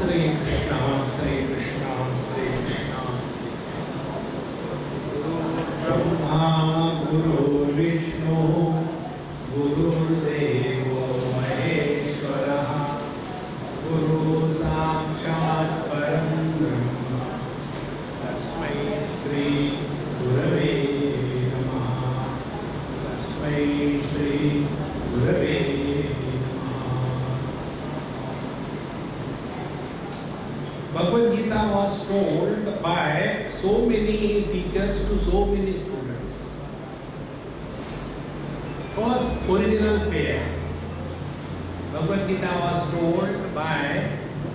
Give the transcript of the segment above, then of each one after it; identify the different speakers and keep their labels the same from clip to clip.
Speaker 1: Sri Krishna, Sri Krishna, Sri Krishna, Sri Guru Brahma, Guru Vishnu, Guru Devo Maheshwara, Guru Sakshat Param Brahma, Tasmai Sri Gurave Namaha, Tasmai Sri Gurave Bhagavad Gita was told by so many teachers to so many students. First original pair. Bhagavad Gita was told by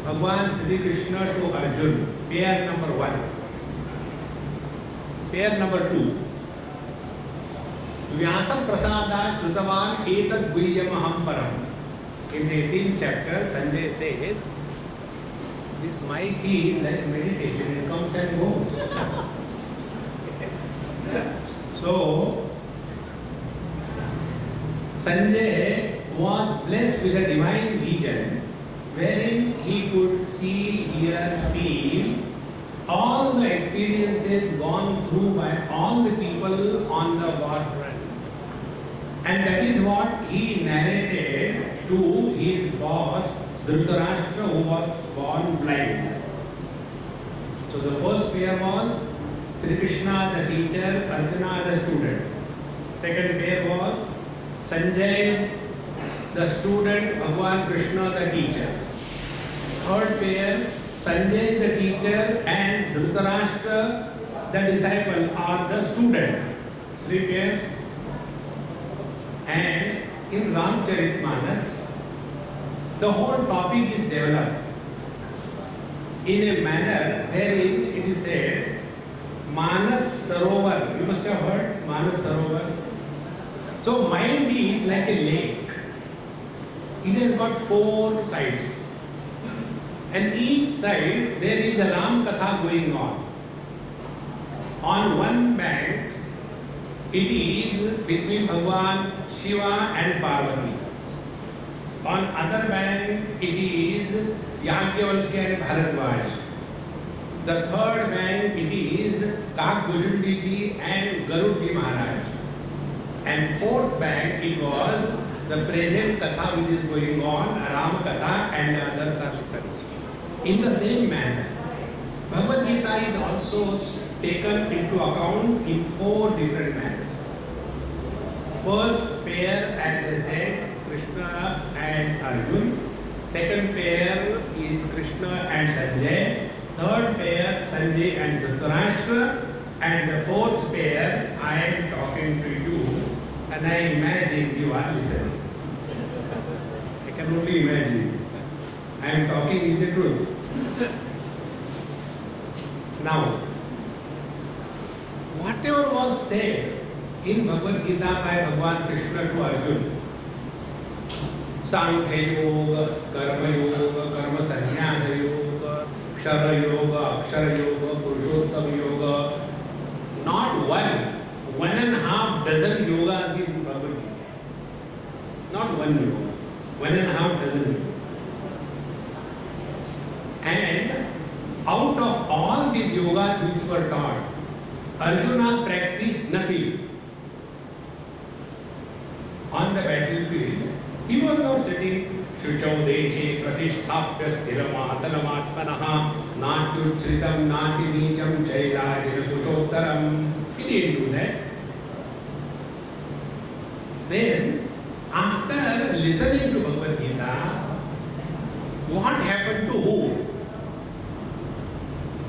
Speaker 1: Bhagwan Sri Krishna to Arjun. Pair number 1. Pair number 2. Vyasa Prasada Shrutavan Etat Guhyamaham Param. In the 18th chapter, Sanjay says, this mic is like meditation, it comes and goes. So, Sanjay was blessed with a divine vision wherein he could see, hear, feel all the experiences gone through by all the people on the war front. And that is what he narrated to his boss, Dhritarashtra, who was born blind. So the first pair was Sri Krishna the teacher, Arjuna the student. Second pair was Sanjay the student, Bhagwan Krishna the teacher. Third pair, Sanjay the teacher and Dhritarashtra the disciple or the student. 3 pairs. And in Ramcharitmanas, the whole topic is developed in a manner wherein it is said, Manas Sarovar. You must have heard Manas Sarovar. So mind is like a lake. It has got 4 sides. And each side there is a Ram Katha going on. On one bank, it is between Bhagwan Shiva and Parvati. On other bank, it is Yajnavalkya and Bharadwaj. The third bank, it is Kakbhushundi ji and Garudji Maharaj. And fourth bank, it was the present Katha which is going on, Ram Katha and others are listening. In the same manner, Bhagavad Gita is also taken into account in 4 different manners. First pair, as I said, Krishna and Arjun. Second pair is Krishna and Sanjay. Third pair, Sanjay and Dhritarashtra. And the fourth pair, I am talking to you and I imagine you are listening. I can only imagine. I am talking is the truth. Now, whatever was said in Bhagavad Gita by Bhagwan Krishna to Arjun, Sankhya Yoga, Karma Yoga, Karma Sannyasa Yoga, Kshara Yoga, Akshara Yoga, Purushottam Yoga, not 1.5 dozen yogas in Bhagavad Gita. Not 1 yoga, 1.5 dozen yoga. And out of all these yogas which were taught, Arjuna practiced nothing. On the battlefield, he was not sitting Shuchau Deshe Pratisthapya Sthiram Asanam Atmanaha Natyuchritam Nati Nicham Chailajira Pushottaram. He didn't do that. Then, after listening to Bhagavad Gita, what happened to who?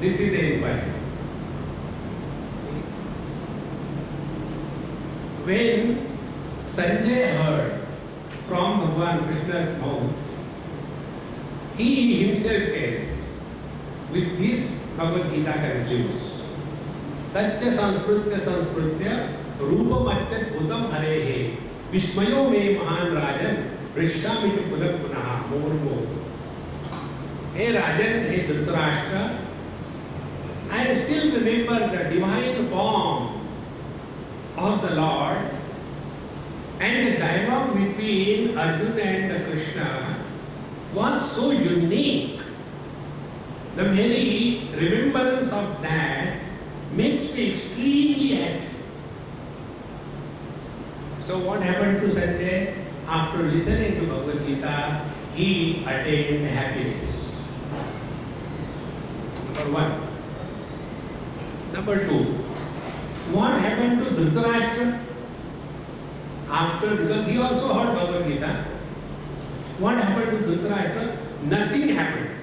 Speaker 1: This is the inquiry. When Sanjay heard from Bhagwan Krishna's mouth, he himself tells, with this Bhagavad Gita concludes, Taccha Sanskritya Rupamattat Bhutam Harehe Vishmayo me Mahan Rajan Vrishami Punah Punaha More. Hey Rajan, hey Dhritarashtra, I still remember the divine form of the Lord, and the dialogue between Arjuna and Krishna was so unique The very remembrance of that makes me extremely happy. So what happened to Sanjay? After listening to Bhagavad Gita, he attained happiness. Number one. Number two, what happened to Dhritarashtra? After, because he also heard Bhagavad Gita, what happened to Dhritarashtra? Nothing happened.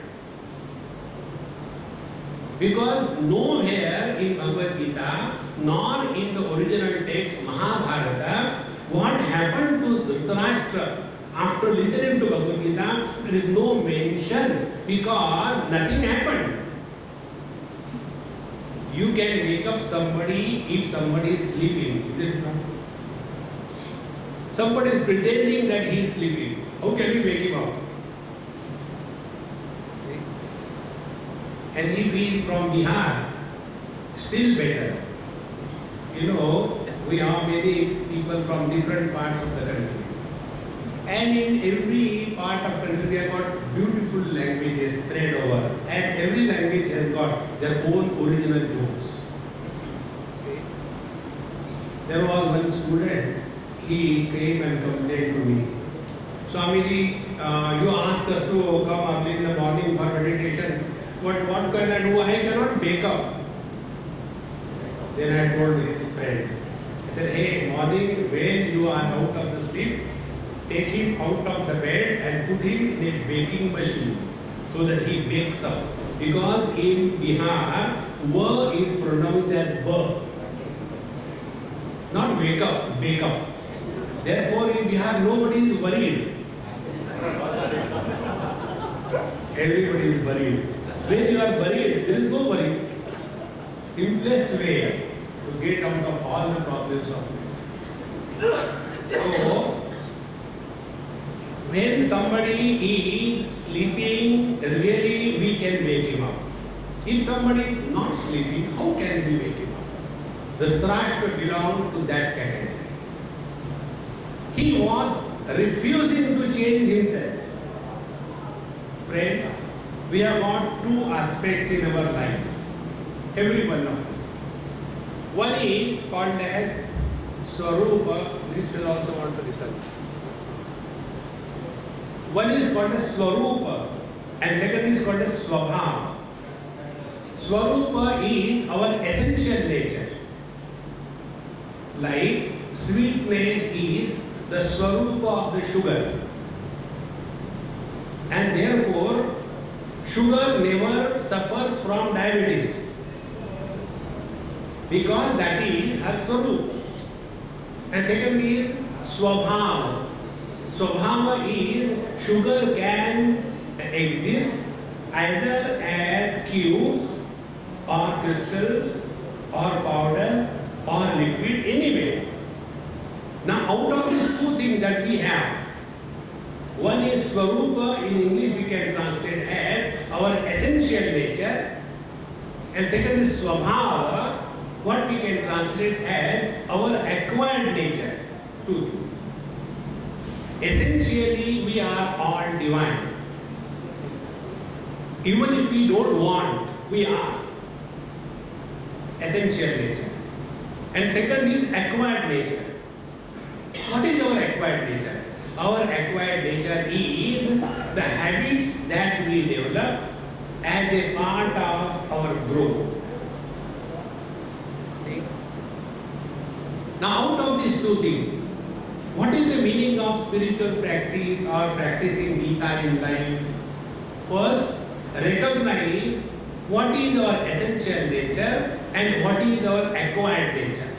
Speaker 1: Because nowhere in Bhagavad Gita, nor in the original text Mahabharata, what happened to Dhritarashtra after listening to Bhagavad Gita, there is no mention because nothing happened. You can wake up somebody if somebody is sleeping, is it not? Somebody is pretending that he is sleeping. How can you wake him up? And if he is from Bihar, still better. You know, we have many people from different parts of the country. And in every part of the country, we have got beautiful languages spread over. And every language has got their own original jokes. Okay. There was one student, he came and complained to me. Swami, you asked us to come early in the morning for meditation. What can I do? I cannot wake up. Then I told his friend, I said, hey, morning when you are out of the sleep, take him out of the bed and put him in a baking machine so that he bakes up. Because in Bihar, va is pronounced as ba. Not wake up, bake up. Therefore in Bihar nobody is worried. Everybody is worried. When you are buried, there is no worry. Simplest way to get out of all the problems of life. So, when somebody is sleeping, really we can wake him up. If somebody is not sleeping, how can we wake him up? The Dhritarashtra belonged to that category. He was refusing to change himself. Friends, we have got two aspects in our life, every one of us. One is called as Swarupa. This will also want to listen. One is called as Swarupa and second is called as Swabhava. Swarupa is our essential nature. Like sweetness is the Swarupa of the sugar. And therefore, sugar never suffers from diabetes because that is her Swarupa. And second is Swabhava. Swabhava is sugar can exist either as cubes or crystals or powder or liquid anyway. Now out of these two things that we have, one is Swarupa, in English we can translate as our essential nature, and second is Swabhava, what we can translate as our acquired nature. Two things. Essentially we are all divine. Even if we don't want, we are. Essential nature. And second is acquired nature. What is our acquired nature? Our acquired nature is the habits that we develop as a part of our growth. See? Now out of these two things, what is the meaning of spiritual practice or practicing Gita in life? First, recognize what is our essential nature and what is our acquired nature.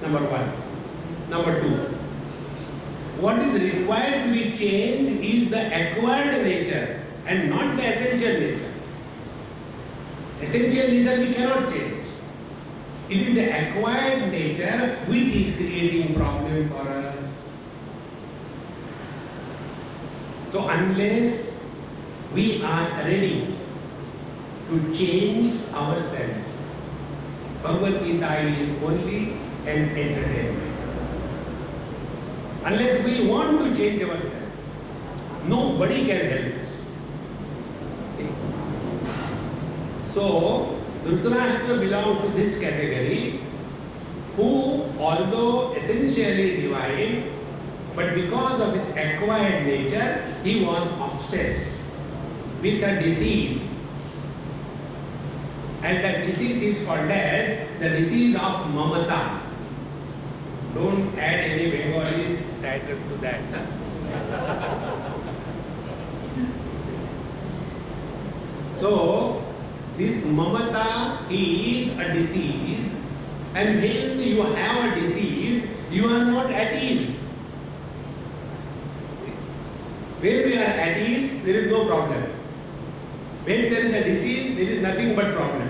Speaker 1: Number one. Number two, what is required to be changed is the acquired nature and not the essential nature. Essential nature we cannot change. It is the acquired nature which is creating problem for us. So unless we are ready to change ourselves, Bhagavad Gita is only an entertainment. Unless we want to change ourselves, nobody can help us. See? So, Dhritarashtra belonged to this category, who, although essentially divine, but because of his acquired nature, he was obsessed with a disease. And that disease is called as the disease of mamata. Don't add any Bengali title to that. So, this mamata is a disease, and when you have a disease, you are not at ease. When we are at ease, there is no problem. When there is a disease, there is nothing but problem.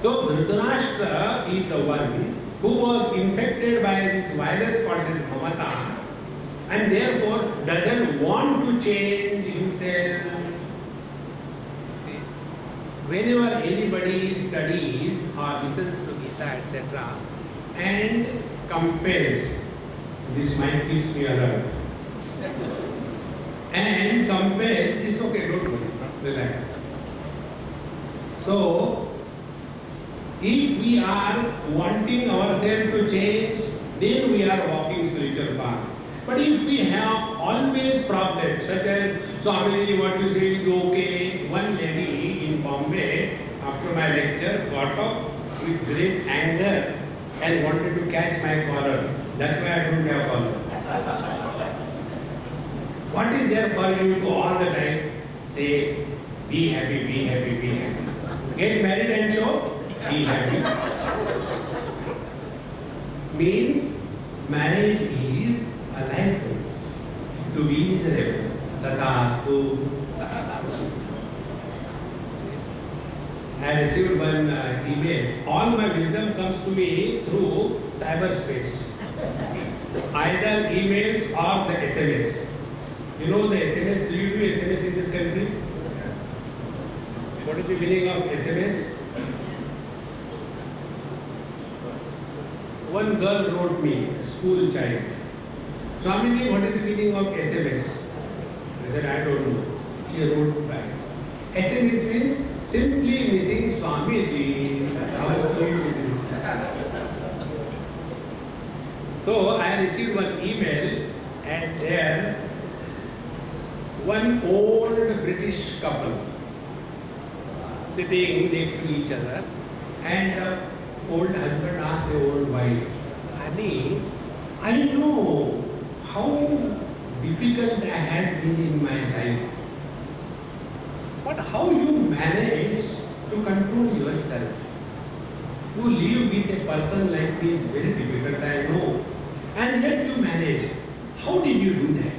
Speaker 1: So Dhritarashtra is the one who was infected by this virus called as mamata, and therefore doesn't want to change himself. Whenever anybody studies or listens to Gita, etc., and compares, this mic keeps me alert, and compares, it's okay, don't worry, relax. So, if we are wanting ourselves to change, then we are walking spiritual path. But if we have always problems, such as, Swami, what you say is okay. One lady in Bombay, after my lecture, got up with great anger and wanted to catch my collar. That's why I don't have collar. What is there for you to all the time say, be happy, be happy, be happy. Get married and so, be happy. Means marriage is a license to be miserable. Tathastu. I received one email. All my wisdom comes to me through cyberspace. Either emails or the SMS. You know the SMS? Do you do SMS in this country? What is the meaning of SMS? One girl wrote me, a school child. Swamiji, what is the meaning of SMS? I said, I don't know. She wrote back. SMS means simply missing Swamiji. How sweet it is. So I received one email, and there one old British couple sitting next to each other, and the old husband asked the old wife, Honey, I know how difficult I had been in my life, but how you manage to control yourself? To live with a person like me is very difficult, I know, and yet you manage. How did you do that?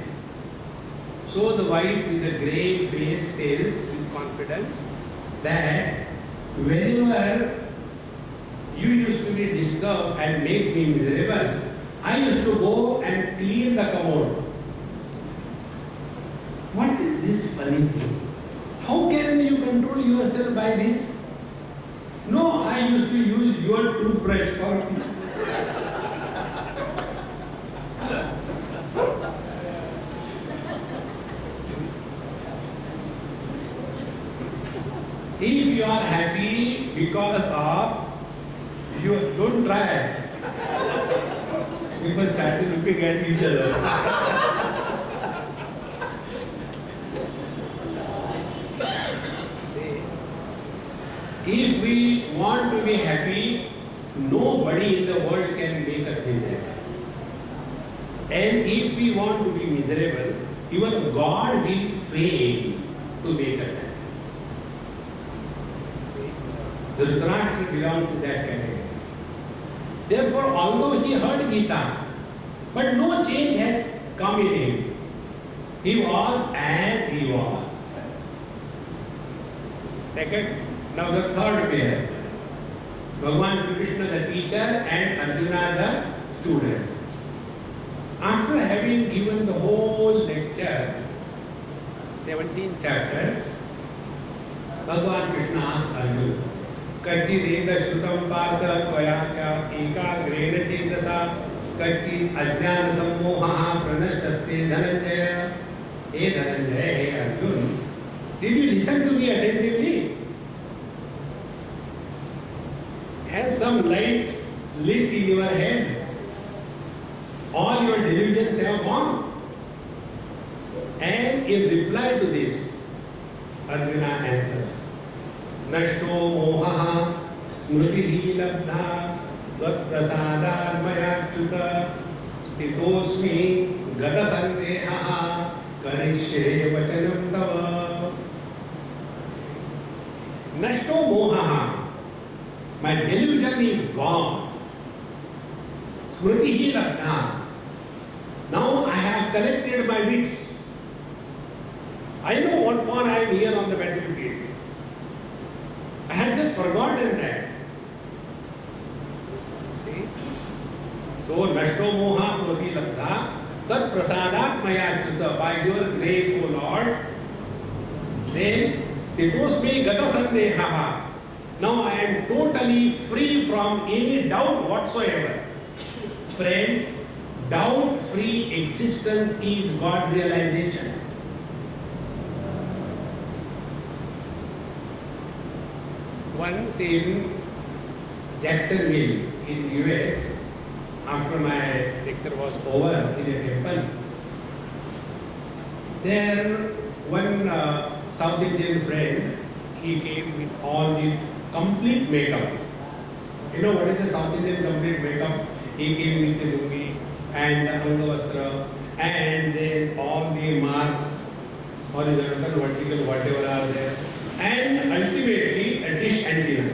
Speaker 1: So the wife with a grave face tells with confidence that whenever you used to be disturbed and make me miserable, I used to go and clean the commode. What is this funny thing? How can you control yourself by this? No, I used to use your toothbrush for If you are happy because of you, don't try. People started looking at each other. If we want to be happy, nobody in the world can make us miserable. And if we want to be miserable, even God will fail to make us happy. Dhritarashtra belonged to that category. Therefore, although he heard Gita, but no change has come in him. He was as he was. Second, now the third pair. Bhagavan Sri Krishna the teacher and Arjuna the student. After having given the whole lecture, 17 chapters, Bhagavan Krishna asked Arjuna, Kachideta Shrutam Partha Tvaya Ekagreena Chetasa Kachid Ajnana Sammoha Pranashtaste Dhananjaya. Hey Dhananjaya, hey Arjuna, Did you listen to me attentively? Has some light lit in your head? All your delusions have gone? And in reply to this, Arjuna answers, Nashto mohaha smritihi labdha tvat prasadar mayachyuta stitosmi gata sandehaha karishye vachanam tava. Nashto mohaha, my delusion is gone. Smritihi labdha, now I have collected my wits. I know what for I am here on the battlefield. I had just forgotten that. See? So, Nashto moha smriti labdha tat prasadat mayachyuta, by your grace, O Lord. Then, stitosmi gata sandehaha. Now I am totally free from any doubt whatsoever. Friends, doubt-free existence is God realization. Once in Jacksonville in US, after my lecture was over in a temple, there one South Indian friend, he came with all the complete makeup. You know what is the South Indian complete makeup? He came with the lungi and the angavastra and then all the marks, horizontal, vertical, whatever are there, and ultimately a dish antenna.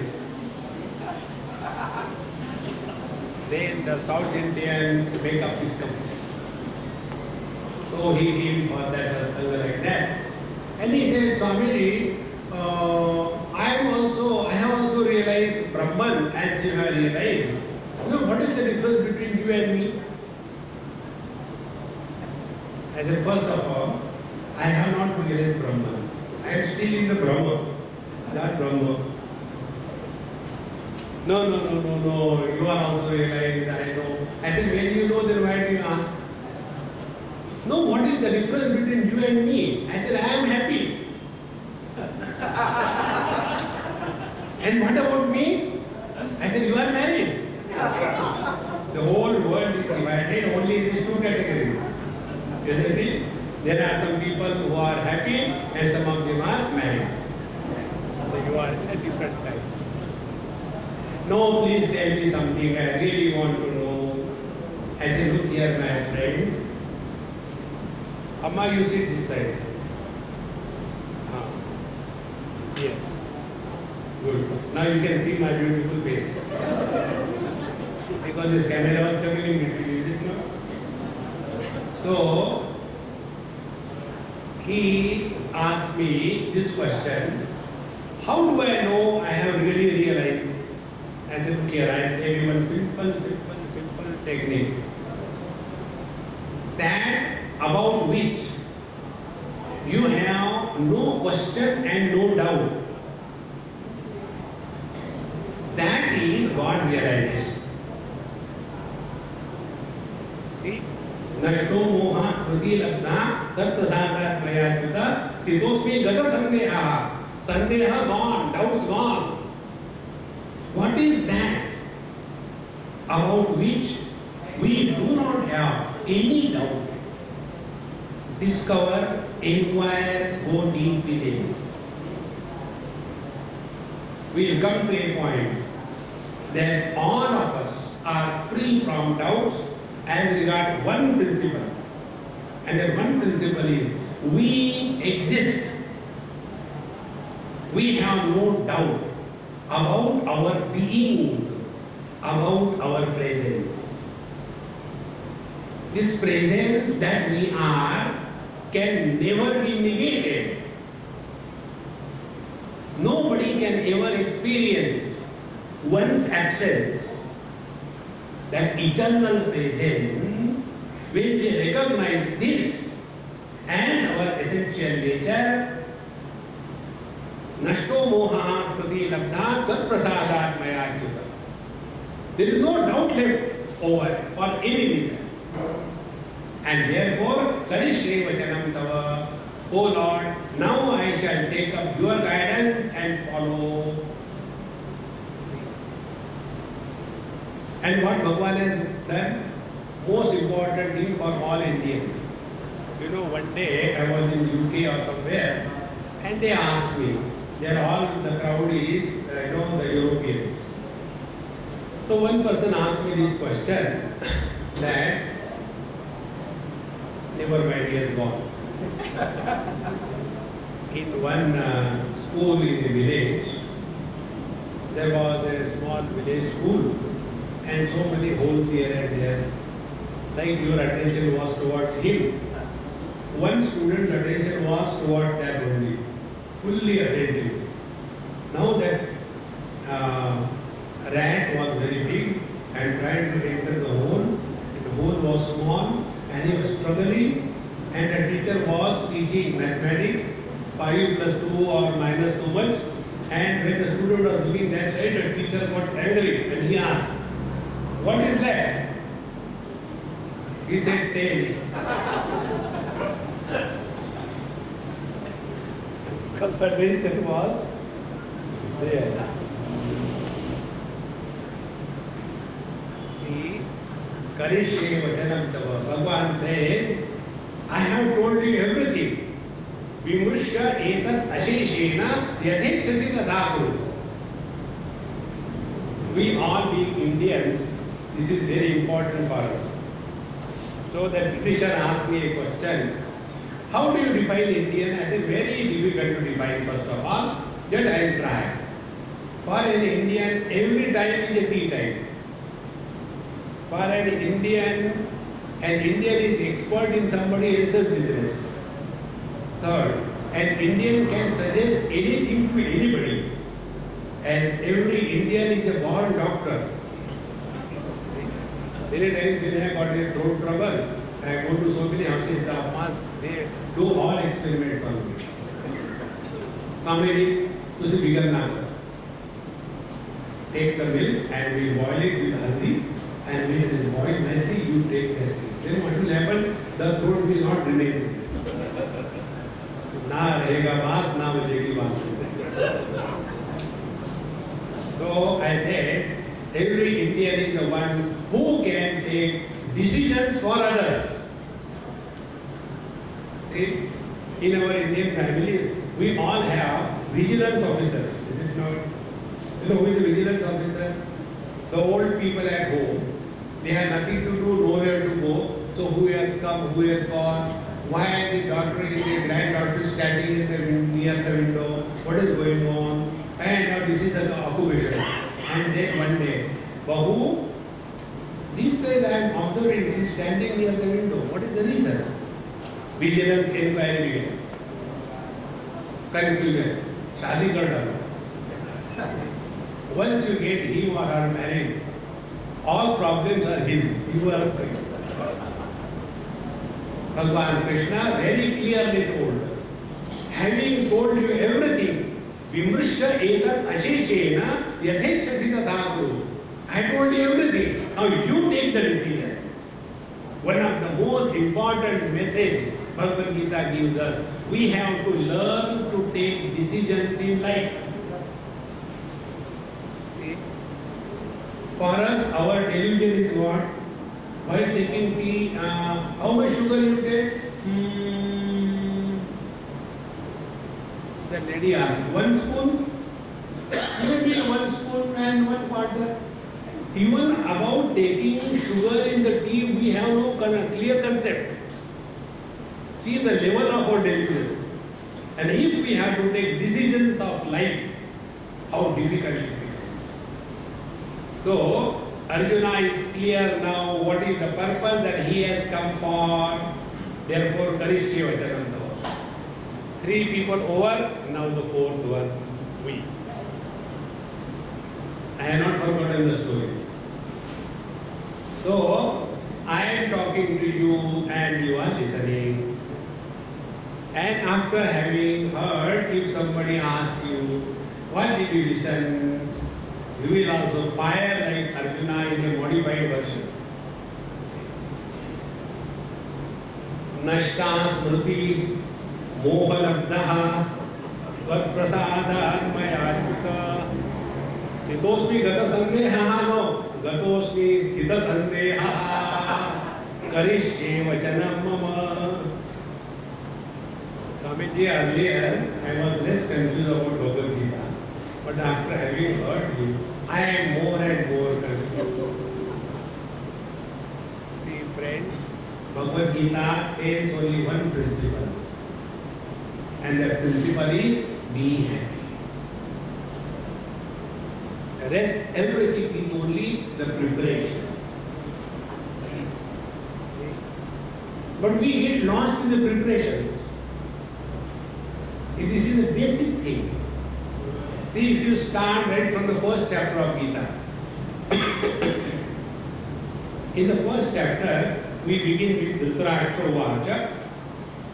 Speaker 1: Then the South Indian makeup is complete. So he came for that satsanga like that. And he said, Swami, I have also realized Brahman as you have realized. You know, what is the difference between you and me? I said, first of all, I have not realized Brahman. I am still in the Brahma, that Brahma. No, you are also realized, I know. I said, when you know, then why do you ask? No, what is the difference between you and me? I said, I am happy. And what about me? I said, you are married. The whole world is divided only in these two categories. Isn't it? There are some people who are happy and some of them are married. So you are a different type. No, please tell me something. I really want to know. I said, look here, my friend. Amma, you sit this side. Yes. Good. Now you can see my beautiful face. Because this camera was coming in between, is it not? So, he asked me this question, how do I know I have really realized? I said, okay, I'll tell you one simple technique. That about which you have no question and no doubt. That is God realization. See? Nashto moha smriti labdha tat prasadat mayachyuta stitosmi gata sandeha. Sandeha gone, doubts gone. What is that about which we do not have any doubt? Discover, inquire, go deep within. We will come to a point that all of us are free from doubts as regard one principle. And that one principle is, we exist. We have no doubt about our being, about our presence. This presence that we are can never be negated. Nobody can ever experience one's absence. That eternal presence, when we recognize this as our essential nature, Nashto moha smriti labdha tat prasadat mayachyuta. There is no doubt left over for any reason. And therefore, karishye vachanam tava. O Lord, now I shall take up your guidance and follow. And what Bhagwan has done, most important thing for all Indians. You know, one day I was in UK or somewhere, and they asked me, they are all, the crowd is, the Europeans. So one person asked me this question, that, never mind, he has gone. In one school in the village, there was a small village school, and so many holes here and there. Like your attention was towards him. One student's attention was toward that only, fully attentive. Now that rat was very big and trying to enter the hole, and the hole was small, and he was struggling, and the teacher was teaching mathematics, 5 plus 2 or minus so much, and when the student was looking that side, the teacher got angry and he asked, "What is left?" He said, "Tail." Because the attention was there. See, Karishye Vachanam Tava. Bhagavan says, I have told you everything. Vimrushya etat asheshena yathechasi tadhakuru. We all being Indians, this is very important for us. So the Britisher asked me a question, how do you define Indian? I said, very difficult to define first of all, yet I will try. For an Indian, every time is a tea time. For an Indian is expert in somebody else's business. Third, an Indian can suggest anything to anybody. And every Indian is a born doctor. Many times when I got a throat trouble, I go to so many houses, the ammas, they do all experiments on me. Kamini, तुझे बिगड़ ना करो. Take the milk and we boil it with haldi, and when it is boiled nicely, you take that. Then what will happen? The throat will not remain. ना रहेगा बास, ना बजेगी बांसुरी. So I said, every Indian is the one who can take decisions for others. In our Indian families, we all have vigilance officers, is it not? You know who is a vigilance officer? The old people at home, they have nothing to do, nowhere to go. So who has come, who has gone, why the daughter is the granddaughter standing in the near the window, what is going on, and now this is the occupation. And then one day, Bahu, these days I am observing, she is standing near the window. What is the reason? Vigilance inquiry began. Conclusion. Shadi kar dalo. Once you get him or her married, all problems are his. You are free. Bhagavan Krishna very clearly told, having told you everything, Vimrushya etat asheshena yathechasi tadhakuru. I told you everything. Now you take the decision. One of the most important message Bhagavad Gita gives us, we have to learn to take decisions in life. For us, our delusion is what? While taking tea, how much sugar you take? The lady asked, 1 spoon? Maybe 1 spoon and 1/4. Even about taking sugar in the tea, we have no clear concept. See the level of our delusion. And if we have to take decisions of life, how difficult it becomes. So, Arjuna is clear now what is the purpose that he has come for. Therefore, Karishye Vachanam Tava. 3 people over, now the 4th one, we. I have not forgotten the story. So, I am talking to you and you are listening. And after having heard, if somebody asks you, what did you listen? You will also fire like Arjuna in a modified version. Nashta smriti मोहलब्धः त्वत्प्रसादान्मयाच्युता स्थितोऽस्मि गतसन्देहः नो गतोऽस्मि स्थितसन्देहः करिष्ये वचनं मम. Swamiji, earlier I was less confused about Bhagavad Gita, but after having heard you, I am more and more confused. See friends, Bhagavad Gita takes only one principle, and that principle is be happy. The rest, everything is only the preparation. But we get lost in the preparations. This is a basic thing. See, if you start right from the first chapter of Gita, in the first chapter, we begin with Dhritarashtra Vacha.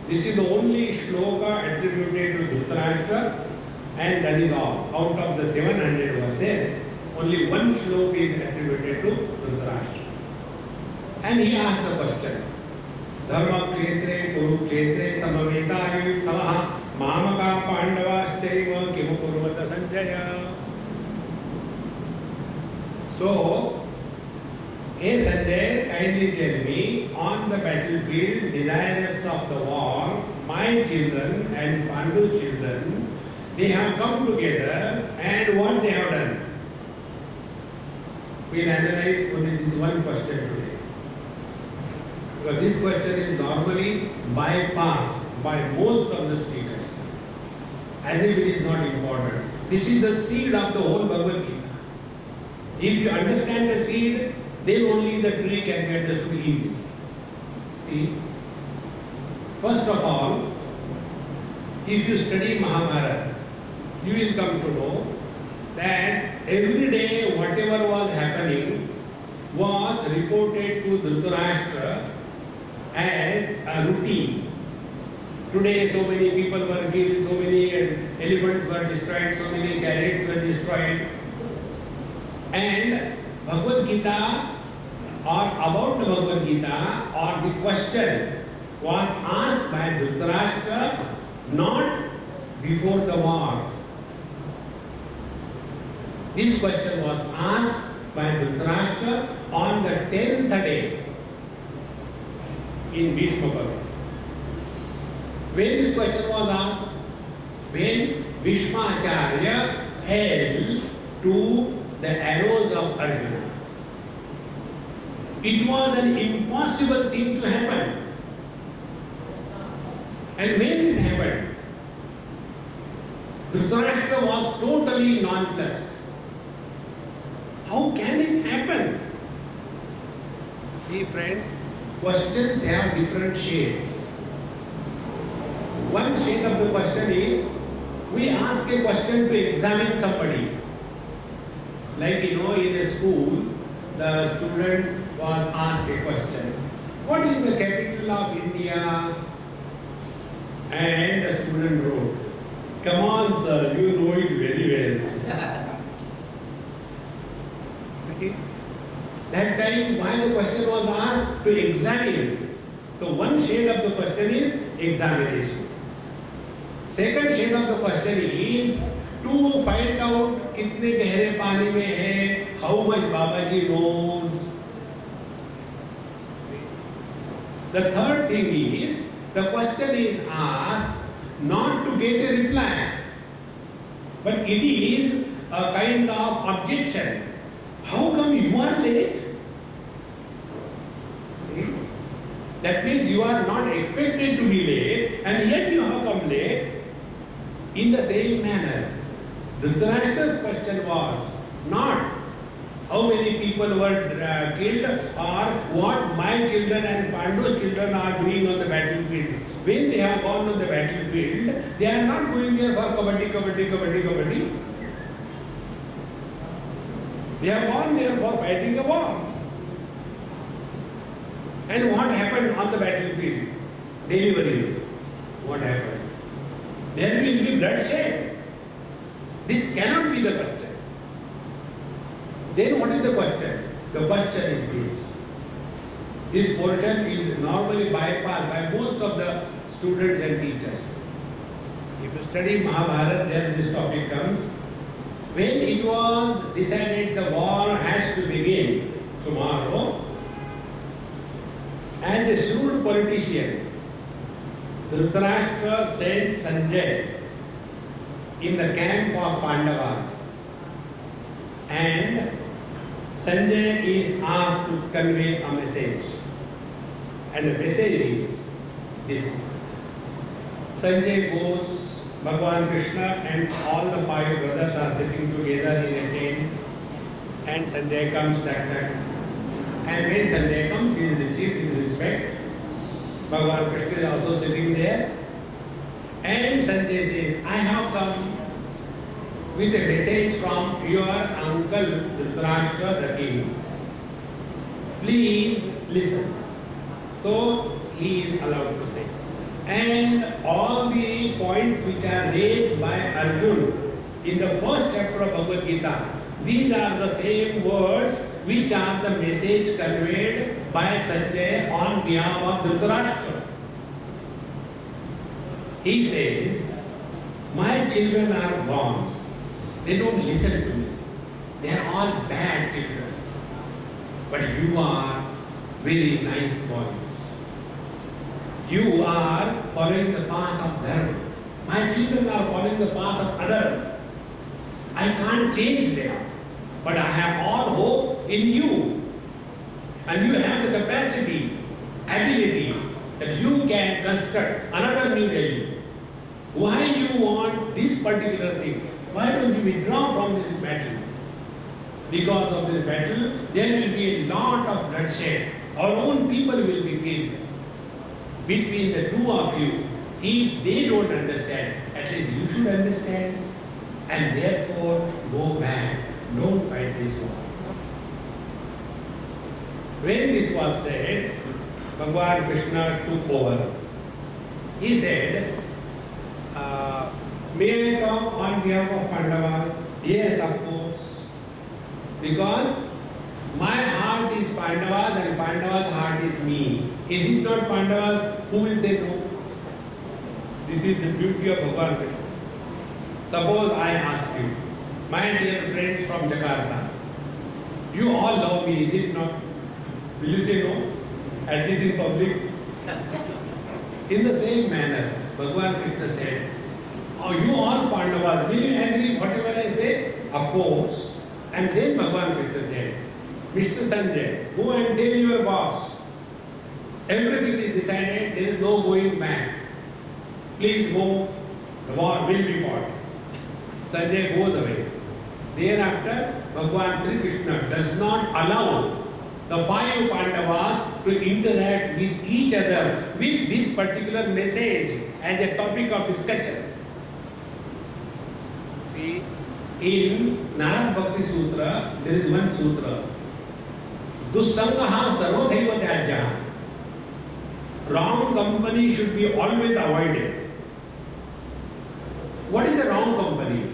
Speaker 1: This is the only shloka attributed to Dhritarashtra, and that is all. Out of the 700 verses, only one shloka is attributed to Dhritarashtra. And he asked the question, Dharma kshetre kurukshetre samavetaayutsavaha mamaka pandavaschaiva kimu kurvata sanjaya. So, hey Sanjay, kindly tell me, on the battlefield, desirous of the war, my children and Pandu's children, they have come together, and what they have done? We will analyze only this one question today. Because this question is normally bypassed by most of the speakers, as if it is not important. This is the seed of the whole Bhagavad Gita. If you understand the seed, then only the tree can be understood easily. See, first of all, if you study Mahabharata, you will come to know that every day whatever was happening was reported to Dhritarashtra as a routine. Today so many people were killed, so many elephants were destroyed, so many chariots were destroyed. And Bhagavad Gita, or about the Bhagavad Gita, or the question was asked by Dhritarashtra not before the war. This question was asked by Dhritarashtra on the 10th day in Bhishma Parva. When this question was asked? When Bhishma Acharya held to the arrows of Arjuna. It was an impossible thing to happen. And when this happened, Dhritarashtra was totally nonplussed. How can it happen? See friends, questions have different shades. One shade of the question is, we ask a question to examine somebody. Like in a school, the student was asked a question. What is the capital of India? And the student wrote, come on sir, you know it very well. See? That time, why the question was asked? To examine. So one shade of the question is examination. Second shade of the question is to find out कितने गहरे पानी में है, how much Babaji knows. The third thing is, the question is asked not to get a reply, but it is a kind of objection. How come you are late? See? That means you are not expected to be late, and yet you have come late. In the same manner, Dhritarashtra's question was not how many people were killed or what my children and Pandu's children are doing on the battlefield. When they have gone on the battlefield, they are not going there for kabaddi, kabaddi, kabaddi, kabaddi. They have gone there for fighting a war. And what happened on the battlefield? Deliveries. What happened? There will be bloodshed. This cannot be the question. Then what is the question? The question is this. This portion is normally bypassed by most of the students and teachers. If you study Mahabharata, there this topic comes. When it was decided the war has to begin tomorrow, as a shrewd politician, Dhritarashtra sent Sanjay in the camp of Pandavas, and Sanjay is asked to convey a message, and the message is this. Sanjay goes, Bhagavan Krishna and all the 5 brothers are sitting together in a tent, and Sanjay comes, and when Sanjay comes, he is received with respect. Bhagavan Krishna is also sitting there, and Sanjay says, I have come with a message from your uncle Dhritarashtra the king. Please listen. So he is allowed to say. And all the points which are raised by Arjuna in the first chapter of Bhagavad Gita, these are the same words which are the message conveyed by Sanjay on behalf of Dhritarashtra. He says, my children are gone. They don't listen to me. They are all bad children. But you are very nice boys. You are following the path of Dharma. My children are following the path of Adharma. I can't change them. But I have all hopes in you. And you have the capacity, ability that you can construct another New Delhi. Why you want this particular thing? Why don't you withdraw from this battle? Because of this battle, there will be a lot of bloodshed. Our own people will be killed. Between the two of you, if they don't understand, at least you should understand. And therefore, go back. Don't fight this war. When this was said, Bhagavan Krishna took over. He said, may I talk on behalf of Pandavas? Yes, of course. Because my heart is Pandavas and Pandavas' heart is me. Is it not Pandavas? Who will say no? This is the beauty of Bhagavan Krishna. Suppose I ask you, my dear friends from Jakarta, you all love me, is it not? Will you say no? At least in public? In the same manner, Bhagavan Krishna said, oh, you all Pandavas, will you agree whatever I say? Of course. And then Bhagavan Krishna said, Mr. Sanjay, go and tell your boss. Everything is decided, there is no going back. Please go, the war will be fought. Sanjay goes away. Thereafter, Bhagavan Sri Krishna does not allow the 5 Pandavas to interact with each other with this particular message as a topic of discussion. See, in Narad Bhakti Sutra, there is one sutra. Dussangaha sarvathaiva tyajya. Wrong company should be always avoided. What is the wrong company?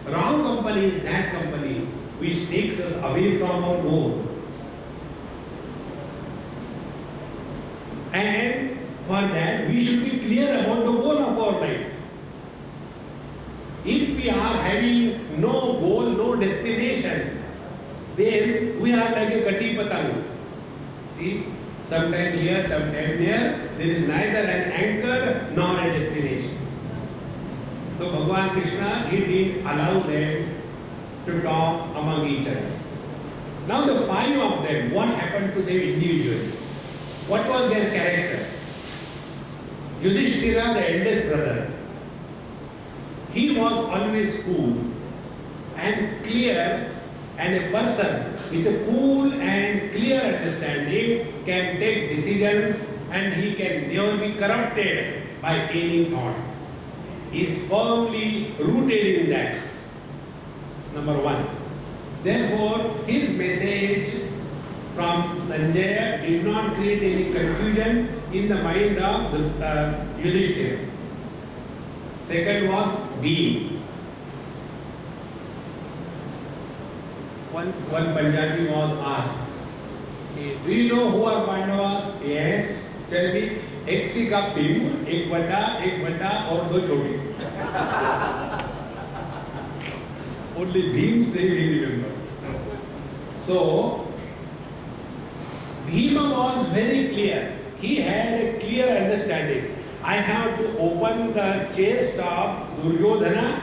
Speaker 1: Wrong company is that company which takes us away from our goal. And for that, we should be clear about the goal of our life. If we are having no goal, no destination, then we are like a gati patang. See, sometime here, sometime there, there is neither an anchor nor a destination. So Bhagavan Krishna, he didn't allow them to talk among each other. Now the 5 of them, what happened to them individually? What was their character? Yudhishthira, the eldest brother, he was always cool and clear, and a person with a cool and clear understanding can take decisions and he can never be corrupted by any thought. He is firmly rooted in that. Number 1. Therefore, his message from Sanjay did not create any confusion in the mind of Yudhishthira. Second was being. Once one Punjabi was asked, do you know who are Pandavas? Yes. Tell me, एक सी का भीम, एक बटा और 2 छोटे. Only Bhim's name he remembered. So, Bhima was very clear. He had a clear understanding. I have to open the chest of Duryodhana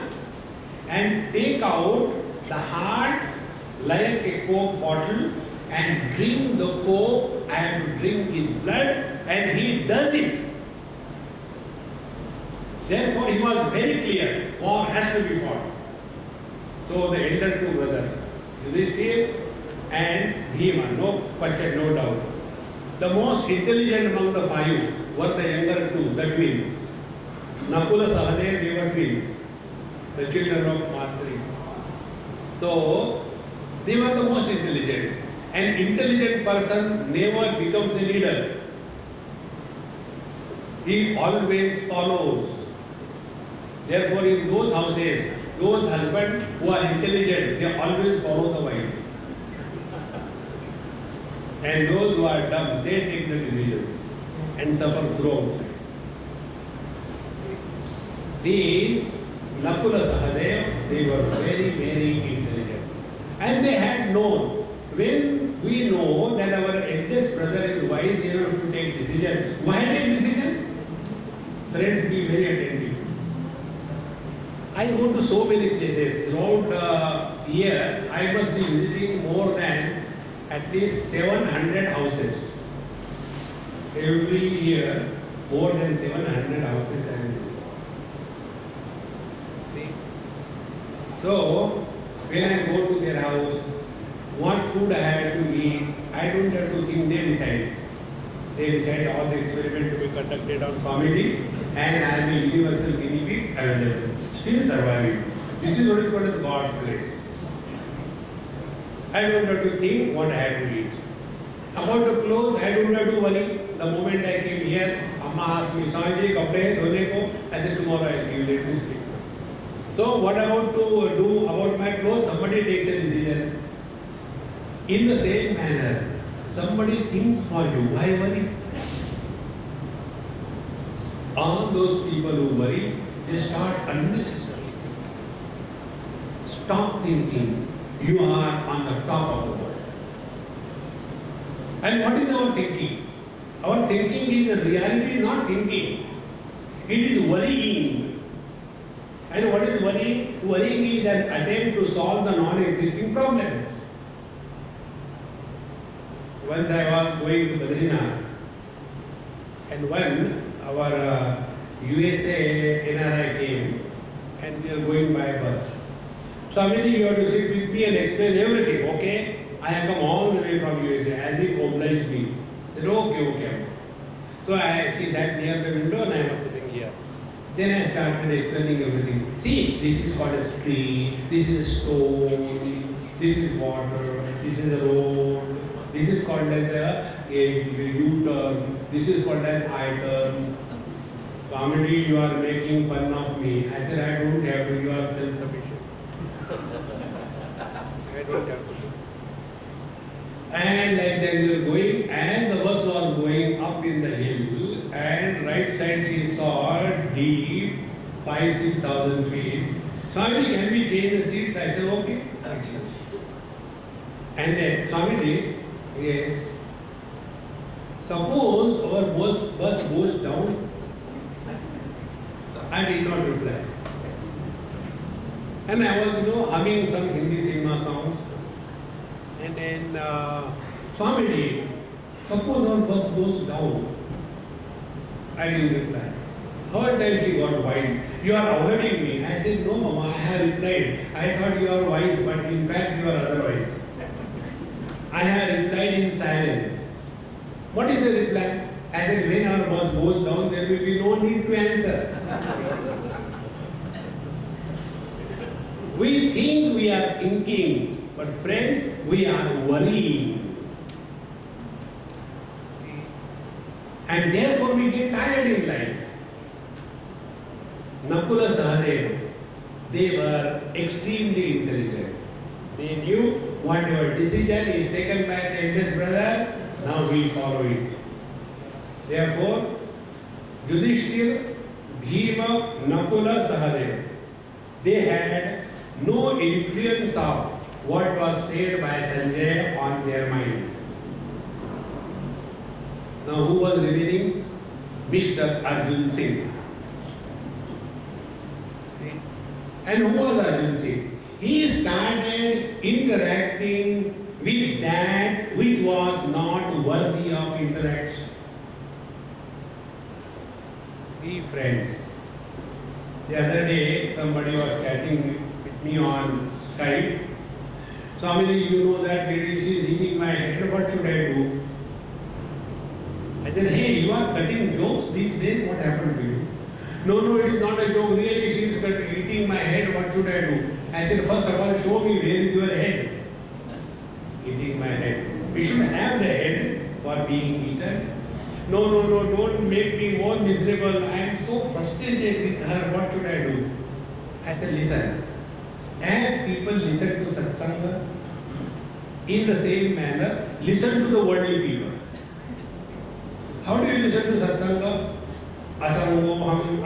Speaker 1: and take out the heart like a coke bottle and drink the coke. I have to drink his blood, and he does it. Therefore, he was very clear. War has to be fought. So the elder two brothers, Yudhishthira and Bhima, no question, no doubt. The most intelligent among the five were the younger two, the twins. Nakula, Sahadev, they were twins, the children of Matri. So, they were the most intelligent. An intelligent person never becomes a leader. He always follows. Therefore, in those houses, those husbands who are intelligent, they always follow the wife. And those who are dumb, they take the decisions and suffer throughout. These Nakula Sahadev, they were very, very intelligent. And they had known, when we know that our eldest brother is wise enough to take decision, why take decision? Friends, be very attentive. I go to so many places. Throughout the year, I must be visiting more than at least 700 houses. Every year, more than 700 houses I visit. See? So, when I go to their house, what food I have to eat, I don't have to think, they decide. They decide all the experiment to be conducted on Swami, and I am a universal guinea pig available. Still surviving. This is what is called as God's grace. I don't have to think what I have to eat. About the clothes, I don't have to worry. The moment I came here, Amma asked me, Swamiji, kapde dhone ko? I said, tomorrow I will give you, let me sleep. So what about to do about my clothes? Somebody takes a decision. In the same manner, somebody thinks for you. Why worry? All those people who worry, they start unnecessarily thinking. Stop thinking. You are on the top of the world. And what is our thinking? Our thinking is the reality, not thinking. It is worrying. And what is worrying? Worrying is an attempt to solve the non-existing problems. Once I was going to Badrinath, and when our USA NRI came, and we are going by bus. Swamiji, you have to sit with me and explain everything, okay? I have come all the way from USA, as if obliged me. I said, okay. So she sat near the window and I was sitting here. Then I started explaining everything. See, this is called a tree, this is a stone, this is water, this is a road, this is called as a U-turn, this is called as I-turn. Swamiji, you are making fun of me. I said, I don't have to, you are self-sufficient. I don't have to. And like that we were going, and the bus was going up in the hill, and right side she saw deep, 5,000-6,000 feet. Swamiji, can we change the seats? I said, okay. And then, Swamiji, yes. Suppose our bus goes down. I did not reply. And I was, humming some Hindi cinema songs. And then, Swamiji, suppose our bus goes down. I didn't reply. Third time she got wild. You are avoiding me. I said, no, Mama, I have replied. I thought you are wise, but in fact you are otherwise. I have replied in silence. What is the reply? I said, when our bus goes down, there will be no need to answer. We think we are thinking, but friends, we are worrying. And therefore we get tired in life. Nakula Sahadev, they were extremely intelligent. They knew whatever decision is taken by the eldest brother, now we follow it. Therefore, Yudhishthira, Bhima, Nakula, Sahadev, they had no influence of what was said by Sanjay on their mind. Now who was remaining? Mr. Arjun Singh. See? And who was Arjun Singh? He started interacting with that which was not worthy of interaction. See friends, the other day somebody was chatting with me on Skype. Swami, you know that lady, she is hitting my head, what should I do? I said, hey, you are cutting jokes these days, what happened to you? No, it is not a joke, really she is eating my head, what should I do? I said, first of all, show me where is your head? Eating my head. We should have the head for being eaten. No, don't make me more miserable. I am so frustrated with her, what should I do? I said, listen, as people listen to satsanga, in the same manner, listen to the worldly people. How do you listen to satsanga? Asangoham,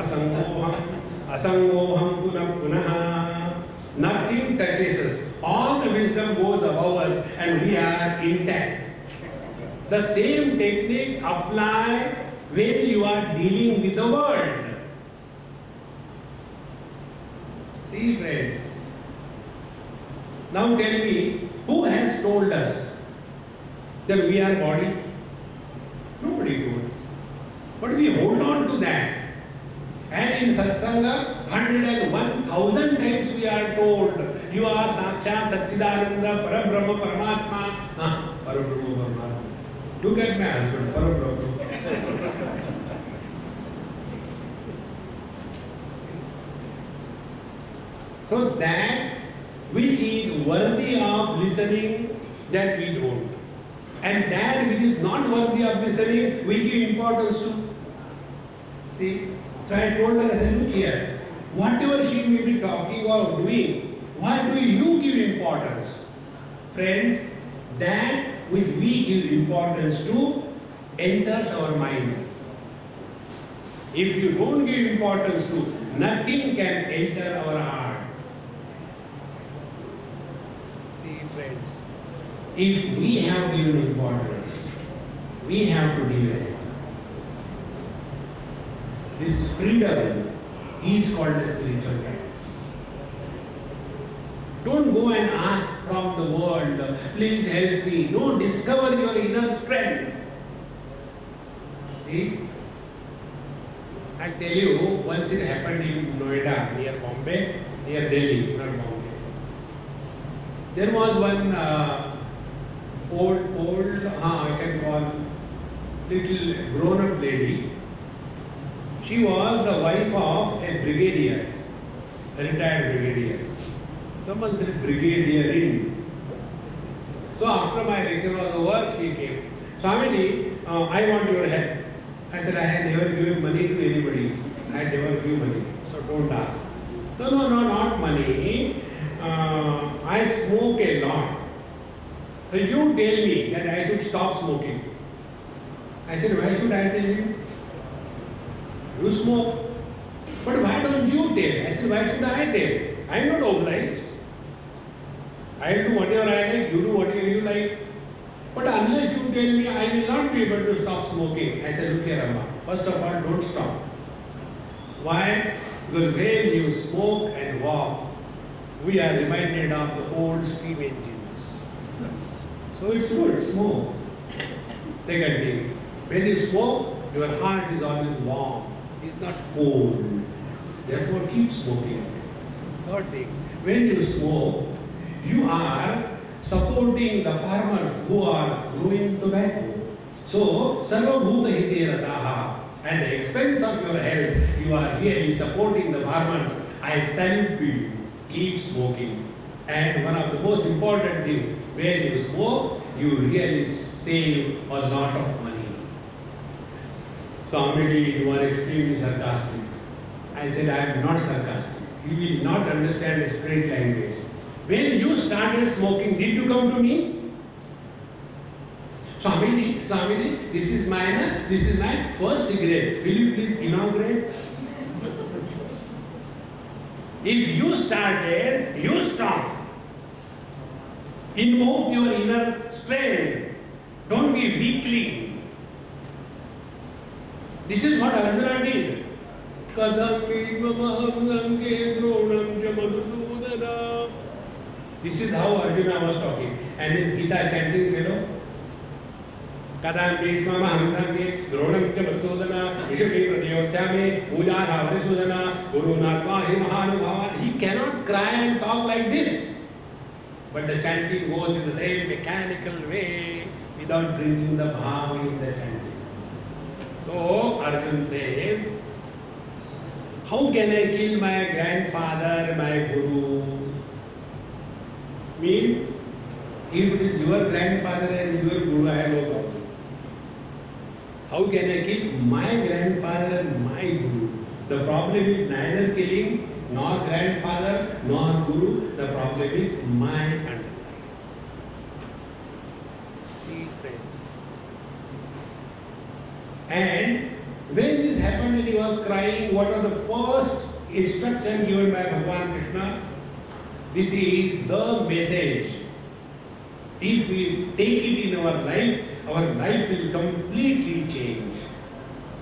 Speaker 1: asangoham punah punah. Nothing touches us. All the wisdom goes above us and we are intact. The same technique apply when you are dealing with the world. See friends, now tell me, who has told us that we are body? Nobody told us. But we hold on to that. And in satsanga, 101,000 times we are told, you are Sakshat Satchidananda Parabrahma Paramatma. Parabrahma Paramatma. Look at my husband, Parabrahma. So that which is worthy of listening, that we don't. And that which is not worthy of listening, we give importance to. See? So I told her, I said, look here, whatever she may be talking or doing, why do you give importance? Friends, that which we give importance to enters our mind. If you don't give importance to, nothing can enter our heart. See friends, if we have given importance, we have to deal with it. This freedom is called a spiritual practice. Don't go and ask from the world, please help me. No, discover your inner strength. See? I'll tell you, once it happened in Noida, near Bombay, near Delhi, not Bombay. There was one I can call little grown-up lady. She was the wife of a brigadier, a retired brigadier. Someone said brigadier in. So after my lecture was over, she came. Swami, I want your help. I said, I had never given money to anybody. I never give money, so don't ask. No, not money. I smoke a lot. So you tell me that I should stop smoking. I said, why should I tell you? You smoke. But why don't you tell? I said, why should I tell? I am not obliged. I will do whatever I like, you do whatever you like. But unless you tell me, I will not be able to stop smoking. I said, look here, Amma. First of all, don't stop. Why? Because when you smoke and walk, we are reminded of the old steam engines. So it's good, smoke. Second thing, when you smoke, your heart is always warm. It's not cold. Therefore, keep smoking. Third thing, when you smoke, you are supporting the farmers who are growing tobacco. So, sarva bhuta hite rataha. At the expense of your health, you are really supporting the farmers. I salute to you. Keep smoking. And one of the most important things, when you smoke, you really save a lot of money. So, Amity, you are extremely sarcastic. I said, I am not sarcastic. You will not understand a straight language. When you started smoking, did you come to me? Swamiji, this is my first cigarette. Will you please inaugurate? If you started, you stop. Invoke your inner strength. Don't be weakling. This is what Arjuna did. This is how Arjuna was talking. And is Gita chanting fellow? Kadam Bhishmama Hamsange, Dronam Chamasodana, Ishuki Pratyochame, Pujana Varisudana, Guru Natma Himahanubhavan. He cannot cry and talk like this. But the chanting goes in the same mechanical way without bringing the bhava in the chanting. So Arjuna says, how can I kill my grandfather, my guru? Means, if it is your grandfather and your guru, I have no problem. How can I kill my grandfather and my guru? The problem is neither killing nor grandfather nor guru. The problem is my underlying. See, friends. And when this happened and he was crying, what was the first instruction given by Bhagavan Krishna? This is the message. If we take it in our life will completely change.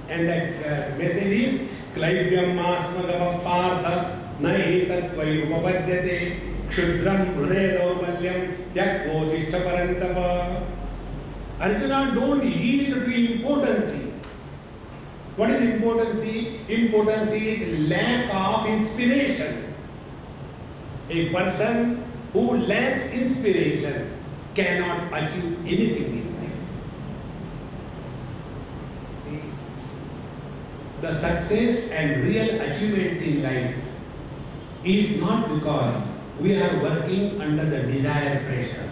Speaker 1: And that message is Klaivyam Asmagava Partha Nahi Tatvai Upapadyate Kshudram Hruday Daurbalyam Tyaktvo Tishta Parantapa. Arjuna, don't yield to impotency. What is impotency? Impotency is lack of inspiration. A person who lacks inspiration cannot achieve anything in life. See, the success and real achievement in life is not because we are working under the desired pressure.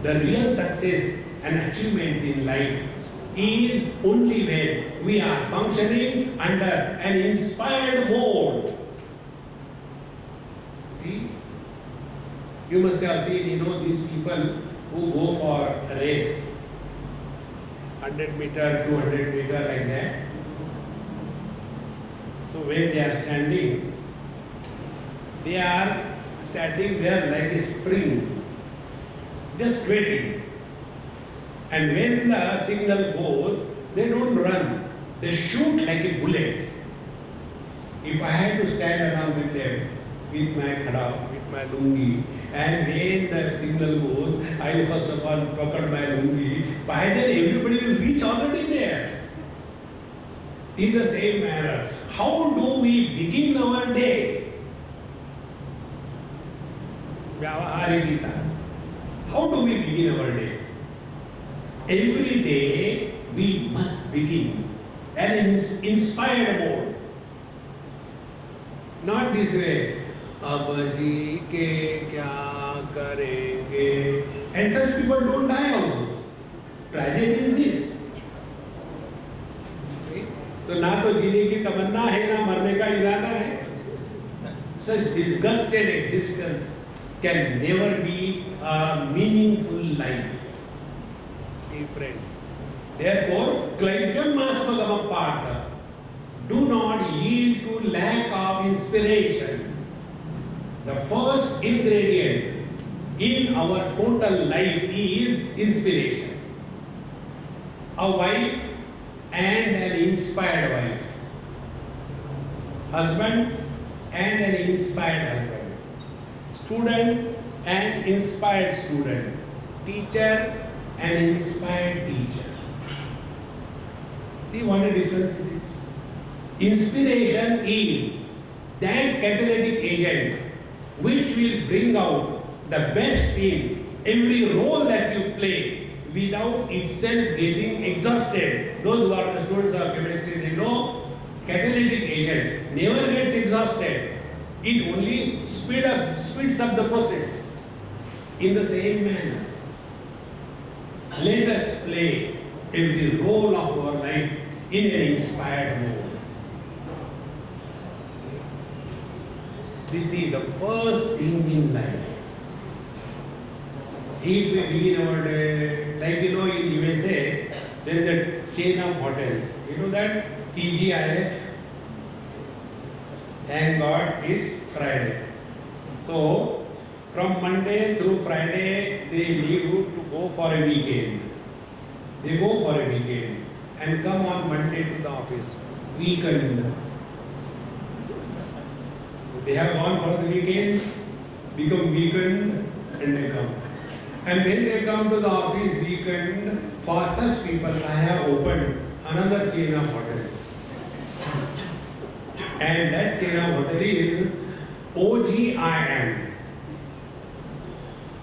Speaker 1: The real success and achievement in life is only when we are functioning under an inspired mode. See, you must have seen, these people who go for a race, 100 meter, 200 meter, like that. So when they are standing there like a spring, just waiting. And when the signal goes, they don't run, they shoot like a bullet. If I had to stand along with them, with my khada, with my lungi, and when the signal goes, I will first of all pucker my lungi. By then everybody will reach already there. In the same manner, how do we begin our day? Vyavaharikita. How do we begin our day? Every day we must begin in an inspired mode. Not this way. Ab ji ke kya karenge? And such people don't die also. Tragedy is this. तो ना तो जीने की तमन्ना है ना मरने का इरादा है. Such disgusted existence can never be a meaningful life. See, friends. Therefore, Klaivyam Asmagama Partha. Do not yield to lack of inspiration. The first ingredient in our total life is inspiration. A wife and an inspired wife. Husband and an inspired husband. Student and inspired student. Teacher and inspired teacher. See what a difference it is. Inspiration is that catalytic agent which will bring out the best in every role that you play without itself getting exhausted. Those who are the students of chemistry, they know catalytic agent never gets exhausted. It only speeds up the process. In the same manner, let us play every role of our life in an inspired mode. This is the first thing in life. If we begin our day, like in USA, there is a chain of hotels. You know that? TGIF. Thank God it's Friday. So, from Monday through Friday, they leave to go for a weekend. They go for a weekend and come on Monday to the office. Weekend. They have gone for the weekend, become weekend, and they come. And when they come to the office weekend, for such people, I have opened another chain of hotels. And that chain of hotel is OGIM.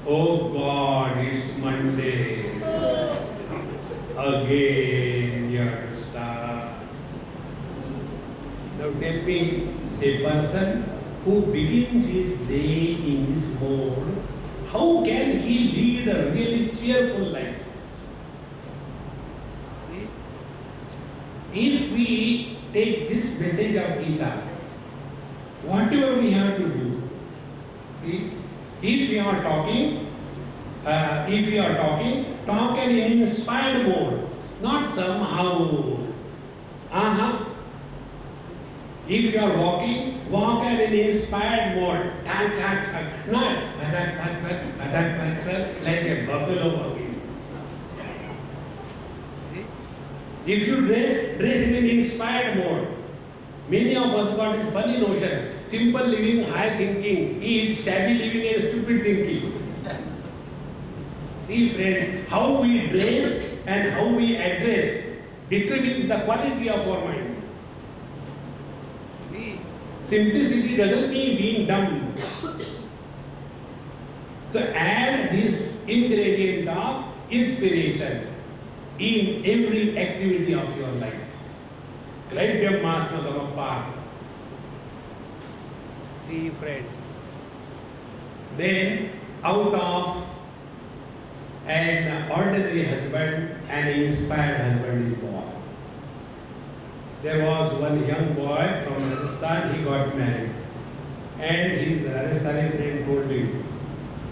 Speaker 1: Oh God, it's Monday. Again, you have to start. Now tell me, a person who begins his day in this mode, how can he lead a really cheerful life? See? If we take this message of Gita, whatever we have to do, see, if we are talking, talk in an inspired mode, not somehow. If you are walking, walk in an inspired mode, not like a buffalo walking. If you dress in an inspired mode. Many of us got this funny notion, simple living, high thinking, is shabby living and stupid thinking. See friends, how we dress and how we address determines the quality of our mind. See, simplicity doesn't mean being dumb. So add this ingredient of inspiration in every activity of your life. Claidyam masmadam apart. See friends. Then out of an ordinary husband, an inspired husband is born. There was one young boy from Rajasthan, he got married. And his Rajasthani friend told him,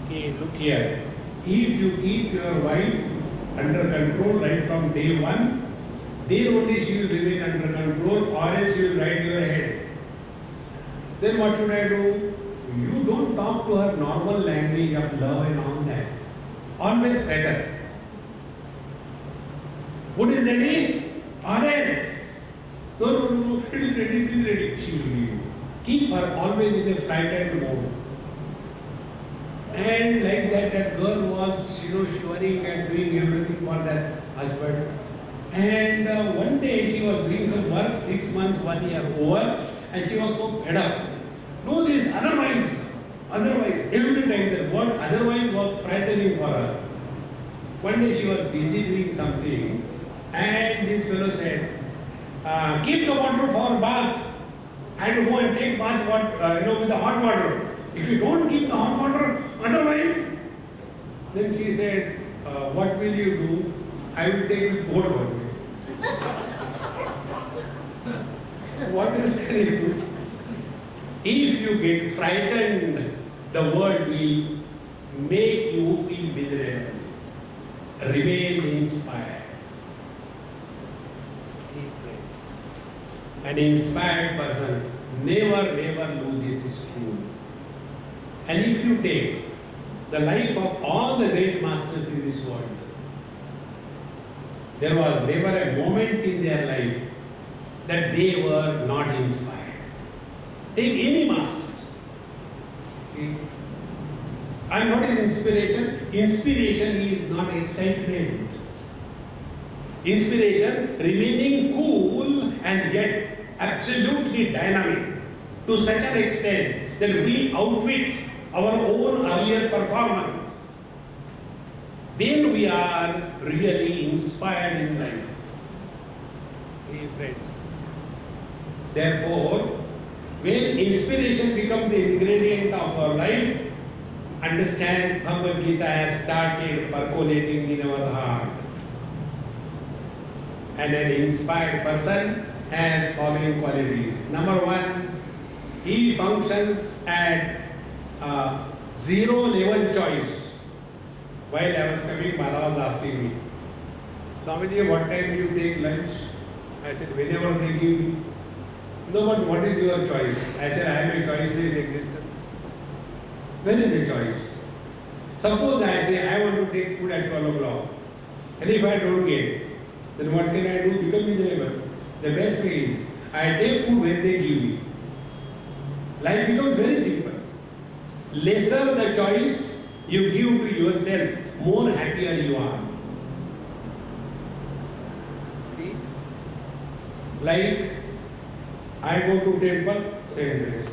Speaker 1: okay, look here, if you keep your wife under control right from day one, then only she will remain under control, or else she will ride your head. Then what should I do? You don't talk to her normal language of love and all that. Always threaten. Food is ready, or else. No, it is ready, she will give you. Keep her always in a frightened mode. And like that girl was, shivering and doing everything for that husband. And one day she was doing some work, 6 months, 1 year over, and she was so fed up. No, this otherwise, every time that word otherwise was frightening for her. One day she was busy doing something, and this fellow said, keep the water for bath. I had to go and take bath with the hot water. If you don't keep the hot water, otherwise. Then she said, what will you do? I will take with cold water. What else can you do? If you get frightened, the world will make you feel miserable. Remain inspired. See friends, an inspired person never loses his cool. And if you take the life of all the great masters in this world, there was never a moment in their life that they were not inspired. Take any master. See, and what is inspiration? Inspiration is not excitement. Inspiration, remaining cool and yet absolutely dynamic to such an extent that we outwit our own earlier performance. Then we are really inspired in life. See friends. Therefore, when inspiration becomes the ingredient of our life, understand Bhagavad Gita has started percolating in our heart. And an inspired person has following qualities. Number one, he functions at zero level choice. While I was coming, Bala was asking me, Swamiji, what time do you take lunch? I said, whenever they give me. No, but what is your choice? I said, I am a choiceless existence. Where is the choice? Suppose I say, I want to take food at 12 o'clock. And if I don't get, then what can I do? Become miserable. The best way is, I take food when they give me. Life becomes very simple. Lesser the choice you give to yourself, more happier you are. See? Like, I go to temple, same dress.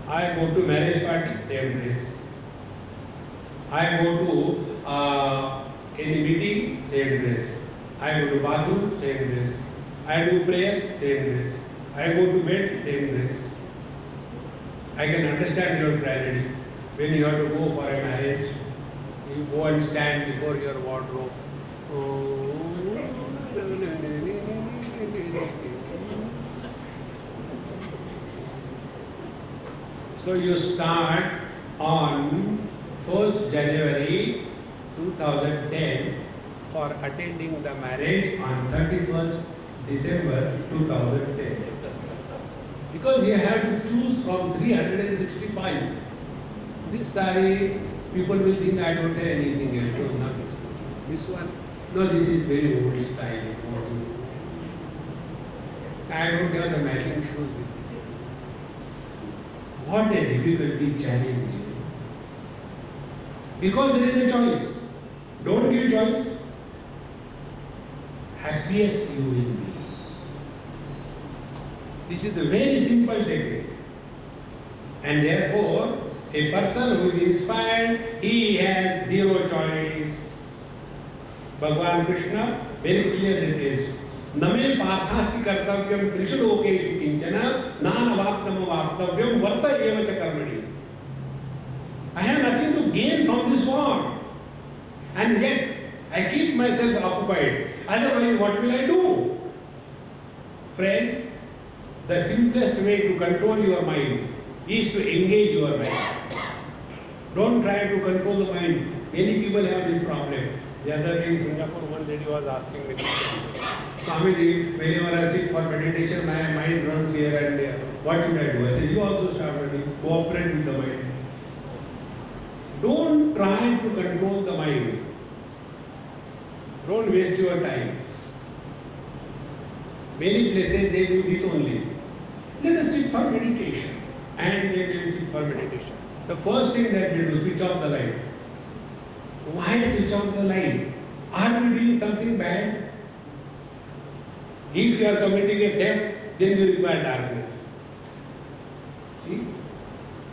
Speaker 1: I go to marriage party, same dress. I go to any meeting, same dress. I go to bathroom, same dress. I do prayers, same dress. I go to bed, same dress. I can understand your tragedy. When you have to go for a marriage, you go and stand before your wardrobe. So you start on 1st January 2010 for attending the marriage on 31st December 2010. Because you have to choose from 365. This saree, people will think I don't have anything else. No, not this one. This one, no, this is very old style. I don't have the matching shoes with this. What a difficulty challenge. Because there is a choice. Don't give choice. Happiest you will be. This is a very simple technique. And therefore, a person who is inspired, he has zero choice. Bhagavan Krishna very clearly tells, Name parthasti kartavyam trishu lokeshu kinchana nanavaptam vaptavyam varta eva cha karmani. I have nothing to gain from this war. And yet, I keep myself occupied. Otherwise, what will I do? Friends, the simplest way to control your mind is to engage your mind. Don't try to control the mind. Many people have this problem. The other day in Singapore, one lady was asking me, Swami, whenever I sit for meditation, my mind runs here and there. What should I do? I said, you also start running. Cooperate with the mind. Don't try to control the mind. Don't waste your time. Many places they do this only. Let us sit for meditation. And they will sit for meditation. The first thing that we do, switch off the light. Why switch off the light? Are we doing something bad? If you are committing a theft, then you require darkness. See?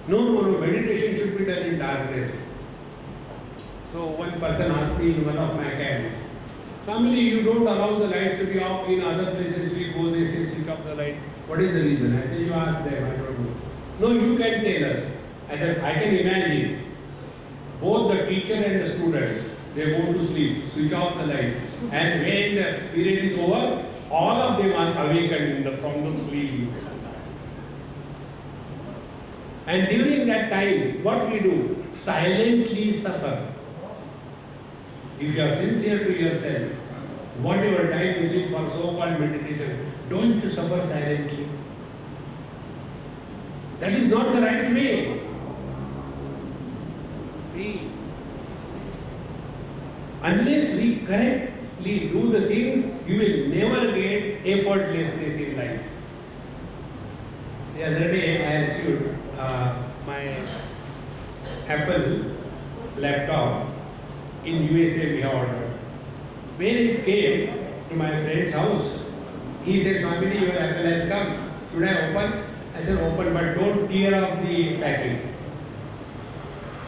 Speaker 1: No, meditation should be done in darkness. So one person asked me in one of my camps, Swami, you don't allow the lights to be off. In other places we go, they say switch off the light. What is the reason? I said, you ask them, I don't know. No, you can tell us. I said, I can imagine both the teacher and the student, they go to sleep, switch off the light. And when the period is over, all of them are awakened from the sleep. And during that time, what we do? Silently suffer. If you are sincere to yourself, whatever time you sit for so-called meditation, don't you suffer silently? That is not the right way. See, unless we correctly do the things, you will never get effortlessness in life. The other day I received my Apple laptop in USA we have ordered. When it came to my friend's house, he said, Swami, your Apple has come. Should I open? I said, open, but don't tear up the packing.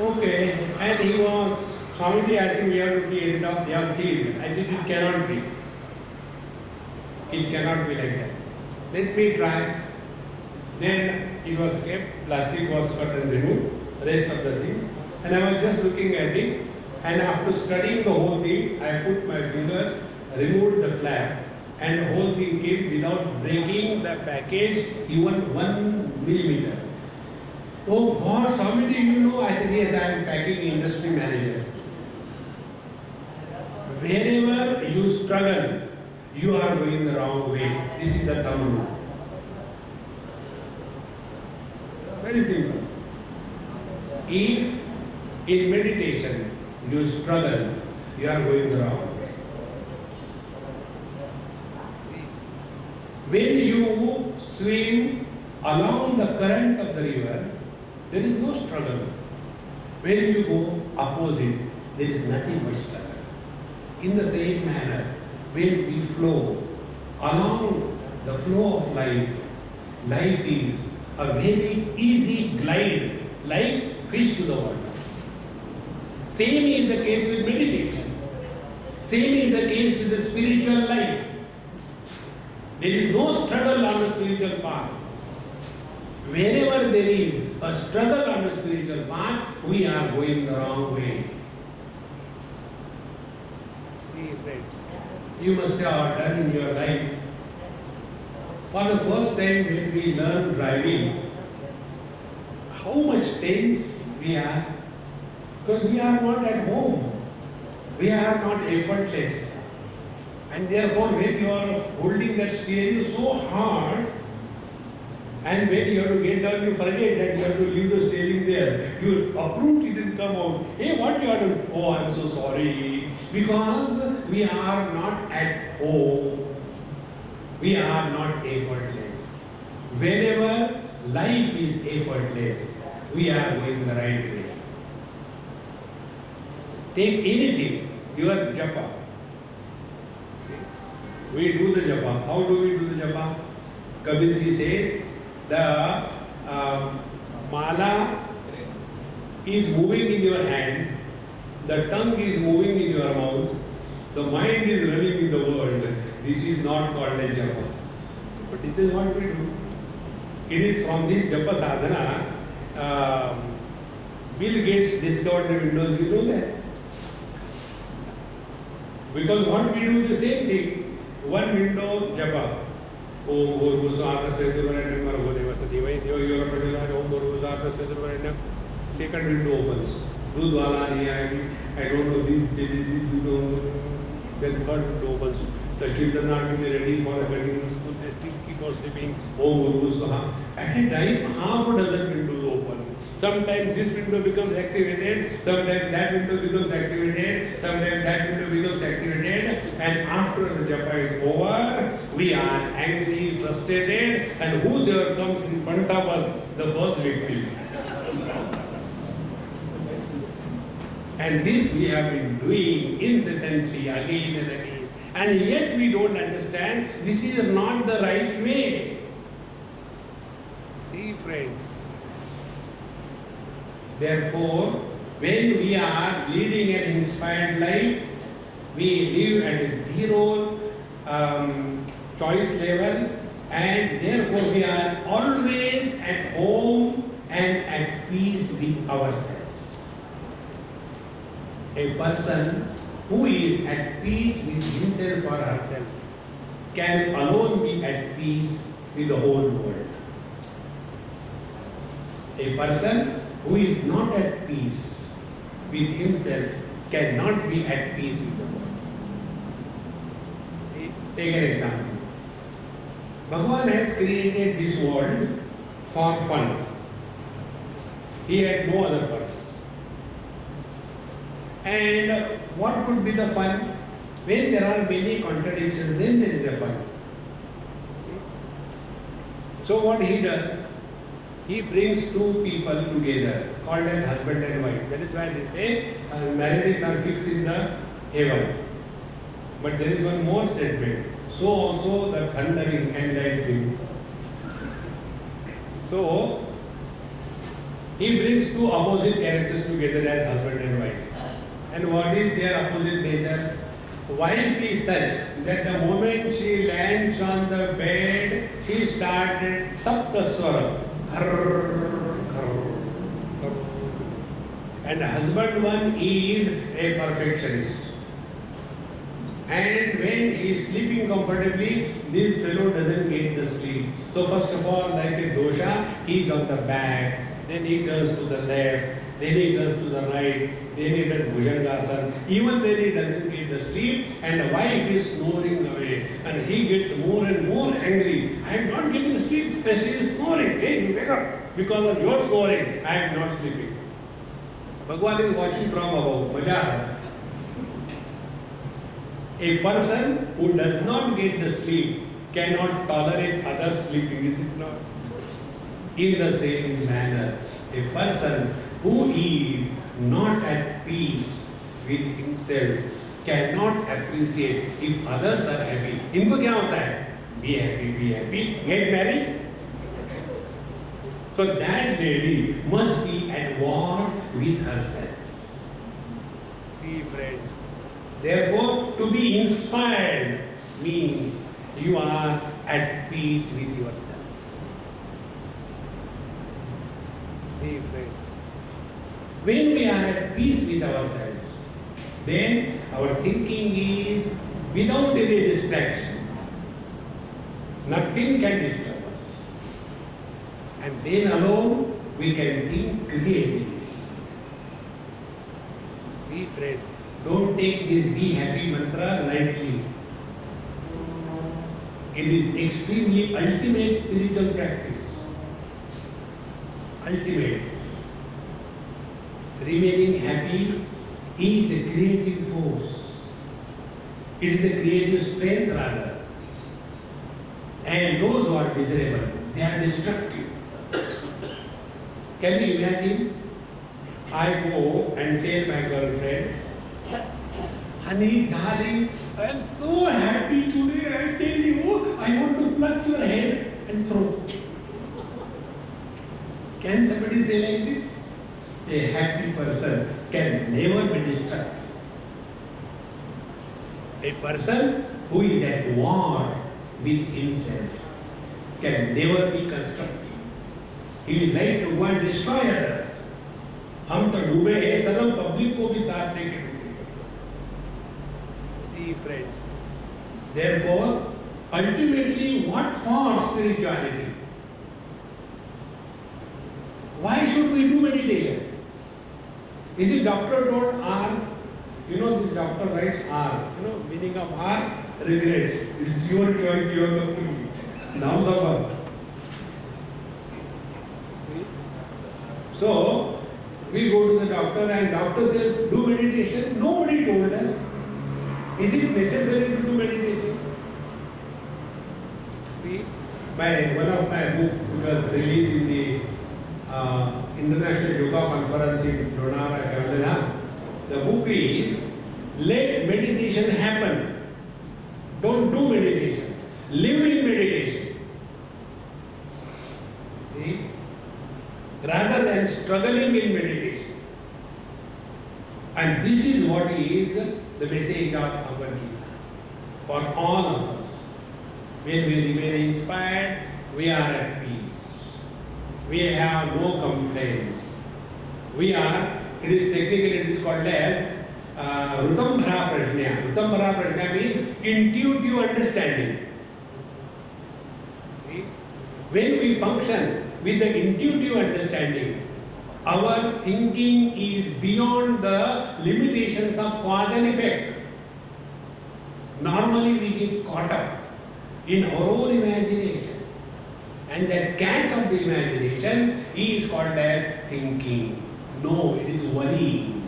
Speaker 1: Okay, and he was, Swami, I think we have to tear it up, they have sealed. I said, it cannot be. It cannot be like that. Let me try. Then it was kept, plastic was cut and removed, rest of the things. And I was just looking at it, and after studying the whole thing, I put my fingers, removed the flap, and the whole thing came without breaking the package even 1 millimeter. Oh God, Swami, you know? I said, yes, I am packing industry manager. Wherever you struggle, you are going the wrong way. This is the thumb rule. Very simple. If in meditation you struggle, you are going wrong. When you swim along the current of the river, there is no struggle. When you go opposite, there is nothing but struggle. In the same manner, when we flow along the flow of life, life is a very easy glide, like fish to the water. Same is the case with meditation. Same is the case with the spiritual life. There is no struggle on the spiritual path. Wherever there is a struggle on the spiritual path, we are going the wrong way. See, friends, you must have done in your life. For the first time when we learn driving, how much tense we are. Because we are not at home. We are not effortless. And therefore, when you are holding that steering so hard, and when you have to get down, you forget that you have to leave the steering there. You approved, it didn't come out. Hey, what you are doing? Oh, I'm so sorry. Because we are not at home. We are not effortless. Whenever life is effortless, we are going the right way. Take anything, your japa. We do the japa. How do we do the japa? Kabirji says, the mala is moving in your hand, the tongue is moving in your mouth, the mind is running in the world. This is not called a japa. But this is what we do. It is from this japa sadhana, Bill Gates discovered the windows, you know that. Because what we do the same thing. One window japa. Om Bhurvusvata Seduvaranyam Margodeva Sadivai Deva Yorapadilari Om Bhurvusvata Seduvaranyam. Second window opens. Dudwala I don't know this. Then third window opens. The children are to be ready for a wedding school. They still keep on sleeping. Om Bhurvusvaha. At a time, half a dozen windows open. Sometimes this window becomes activated, sometimes that window becomes activated, sometimes that window becomes activated, and after the japa is over, we are angry, frustrated, and whosoever comes in front of us, the first victim. And this we have been doing incessantly again and again, and yet we don't understand this is not the right way. See, friends. Therefore, when we are leading an inspired life, we live at a zero choice level, and therefore we are always at home and at peace with ourselves. A person who is at peace with himself or herself can alone be at peace with the whole world. A person who is not at peace with himself cannot be at peace with the world. See, take an example. Bhagavan has created this world for fun. He had no other purpose. And what could be the fun? When there are many contradictions, then there is a fun. See? So what he does, he brings two people together, called as husband and wife. That is why they say marriages are fixed in the heaven. But there is one more statement. So also the thundering and lightning. So he brings two opposite characters together as husband and wife. And what is their opposite nature? Wife is such that the moment she lands on the bed, she started Saptaswara. And husband one is a perfectionist. And when she is sleeping comfortably, this fellow doesn't get the sleep. So first of all, like a dosha, he is on the back, then he turns to the left, then he does to the right, then he does Bhujangasana, even then he doesn't get the sleep, and the wife is snoring away, and he gets more and more angry. I am not getting sleep, and she is snoring. Hey, you wake up, because of your snoring, I am not sleeping. Bhagwan is watching from above. Maja. A person who does not get the sleep cannot tolerate others sleeping, is it not? In the same manner, a person who is not at peace with himself cannot appreciate if others are happy. इनको क्या होता है? Be happy, get married. So that lady must be at war with herself. See, friends. Therefore, to be inspired means you are at peace with yourself. See, friends. When we are at peace with ourselves, then our thinking is without any distraction. Nothing can disturb us. And then alone we can think creatively. See, friends. Don't take this be happy mantra lightly. It is extremely ultimate spiritual practice. Ultimate. Remaining happy is a creative force. It is a creative strength rather. And those who are miserable, they are destructive. Can you imagine? I go and tell my girlfriend, honey, darling, I am so happy today. I tell you, I want to pluck your head and throw. Can somebody say like this? A happy person can never be destructive. A person who is at war with himself can never be constructive. He will like to go and destroy others. हम तो डूबे हैं, सदम public को भी साथ लेके डूबे. See, friends. Therefore, ultimately, what for spirituality? Why should we do meditation? Is it doctor told R? You know, this doctor writes R. You know, meaning of R? Regrets. It's your choice, you have come to me. Now suffer. See? So, we go to the doctor and doctor says, do meditation. Nobody told us. Is it necessary to do meditation? See, one of my book was released in the International Yoga Conference in Lonavala, Kerala. The book is Let Meditation Happen. Don't do meditation. Live in meditation. See? Rather than struggling in meditation. And this is what is the message of our Gita for all of us. When we remain inspired, we are at peace. We have no complaints. We are, it is called as Rutambhara Prajna. Rutambhara Prajna means intuitive understanding. See? When we function with the intuitive understanding, our thinking is beyond the limitations of cause and effect. Normally we get caught up in our own imagination. And that catch of the imagination is called as thinking. No, it is worrying.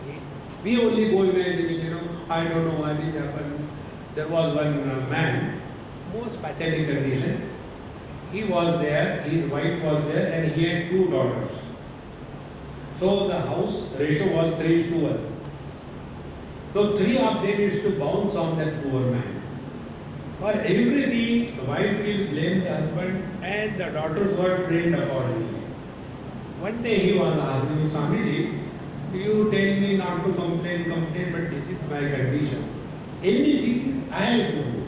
Speaker 1: See? We only go imagining, I don't know why this happened. There was one man, most pathetic condition. He was there, his wife was there, and he had 2 daughters. So the house ratio was 3:1. So 3 of them used to bounce on that poor man. For everything, the wife will blame the husband and the daughters were trained accordingly. One day he was asking me, Swami, you tell me not to complain, but this is my condition. Anything I have to do.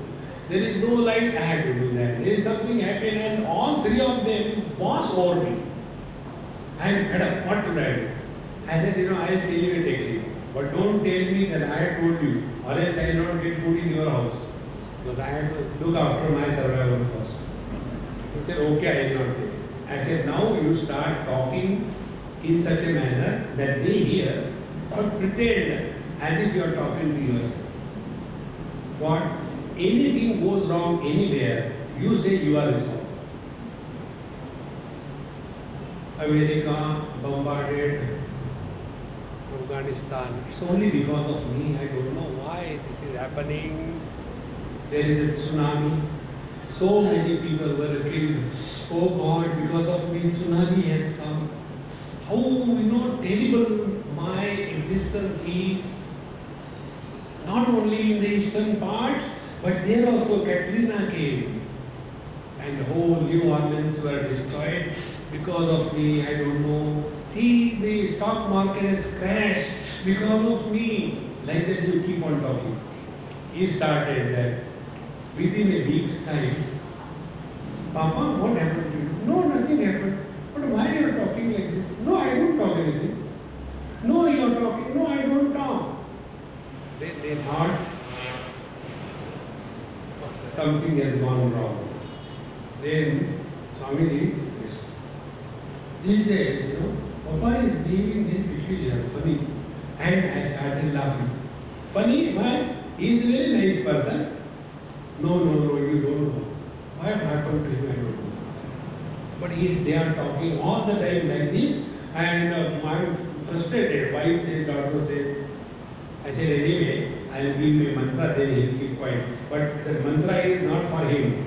Speaker 1: There is no light, I have to do that. There is something happen and all 3 of them boss over me. I am fed up, what should I do? I said, I will tell you a technique. But don't tell me that I have told you, or else I will not get food in your house. Because I have to look after my survival first. He said, okay, I will not tell you. I said, now you start talking in such a manner that they hear, but pretend as if you are talking to yourself. What? Anything goes wrong anywhere, you say you are responsible. America bombarded Afghanistan. It's only because of me. I don't know why this is happening. There is a tsunami. So many people were killed. Oh God, because of me, tsunami has come. How terrible my existence is. Not only in the eastern part, but there also Katrina came. And whole New Orleans were destroyed because of me. I don't know. See, the stock market has crashed because of me. Like that you keep on talking. He started that. Within a week's time, Papa, what happened to you? No, nothing happened. But why are you talking like this? No, I don't talk anything. No, you are talking. No, I don't talk. They thought something has gone wrong. Then Swami, these days, Papa is behaving very peculiar, funny. And I started laughing. Funny, why? He is a very nice person. No, you don't know. What happened to him, I don't know. But they are talking all the time like this, and I'm frustrated. Wife says, daughter says. I said, anyway, I'll give him a mantra, then he'll keep quiet. But the mantra is not for him.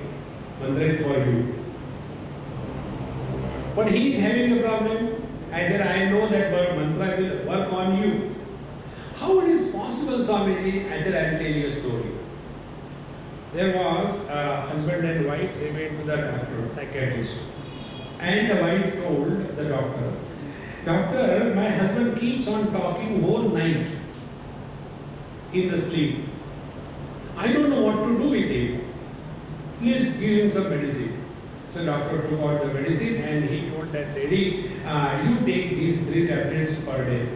Speaker 1: Mantra is for you. But he is having a problem. I said, I know that mantra will work on you. How it is possible, Swamiji? I said, I'll tell you a story. There was a husband and wife, they went to the doctor, psychiatrist. And the wife told the doctor, Doctor, my husband keeps on talking whole night in the sleep. I don't know what to do with him. Please give him some medicine. So doctor took out the medicine and he told that lady, you take these 3 tablets per day.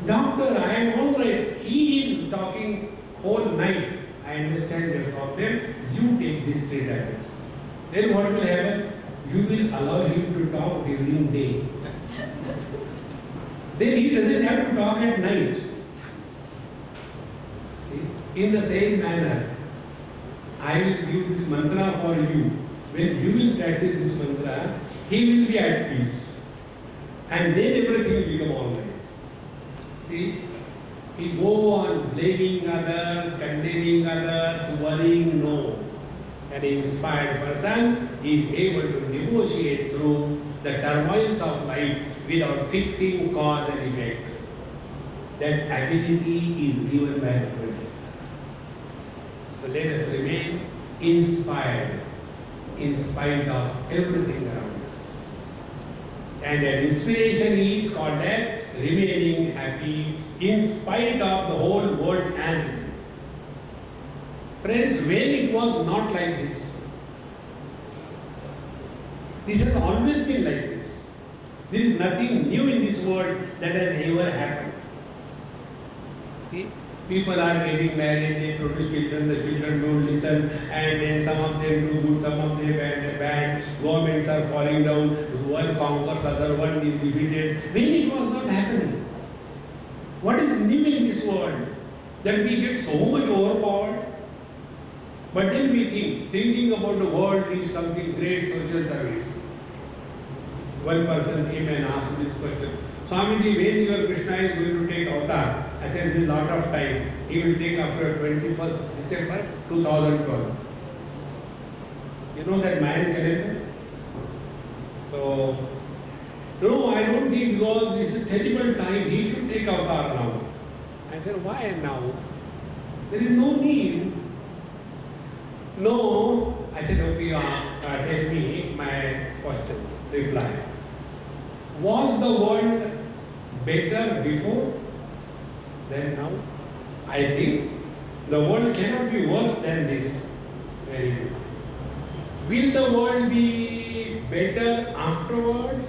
Speaker 1: Doctor, I am all right. He is talking whole night. I understand your problem. You take these 3 tablets. Then what will happen? You will allow him to talk during day. Then he doesn't have to talk at night. See? In the same manner, I will give this mantra for you. When you will practice this mantra, he will be at peace. And then everything will become all right. See? We go on blaming others, condemning others, worrying, no. An inspired person is able to negotiate through the turmoils of life without fixing cause and effect. That ability is given by the Buddha. So let us remain inspired in spite of everything around us. And that inspiration is called as remaining happy in spite of the whole world as it is. Friends, when it was not like this, this has always been like this. There is nothing new in this world that has ever happened. See? People are getting married, they produce children, the children don't listen, and then some of them do good, some of them bad. Governments are falling down, one conquers other, one is defeated. When it was not happening. What is new in this world? That we get so much overpowered. But then we thinking about the world is something great, social service. One person came and asked this question. Swamiji, when your Krishna is going to take avatar? I said, there is a lot of time. He will take after 21st December 2012. You know that Mayan calendar? So, no, I don't think because this is a terrible time, he should take avatar now. I said, why now? There is no need. No, I said, okay, tell me my questions, reply. Was the world better before than now? I think the world cannot be worse than this. Very good. Will the world be better afterwards?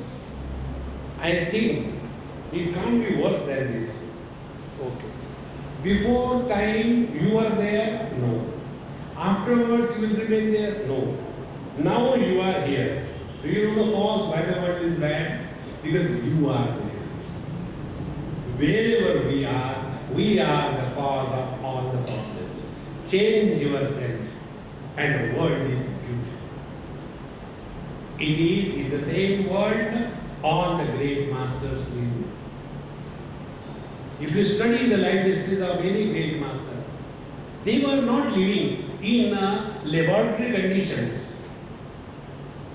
Speaker 1: I think it can't be worse than this. Okay. Before time you were there? No. Afterwards you will remain there? No. Now you are here. Do you know the cause why the world is bad? Because you are there. wherever we are the cause of all the problems. Change yourself and the world is beautiful. It is in the same world all the great masters live. If you study the life histories of any great master, they were not living in laboratory conditions.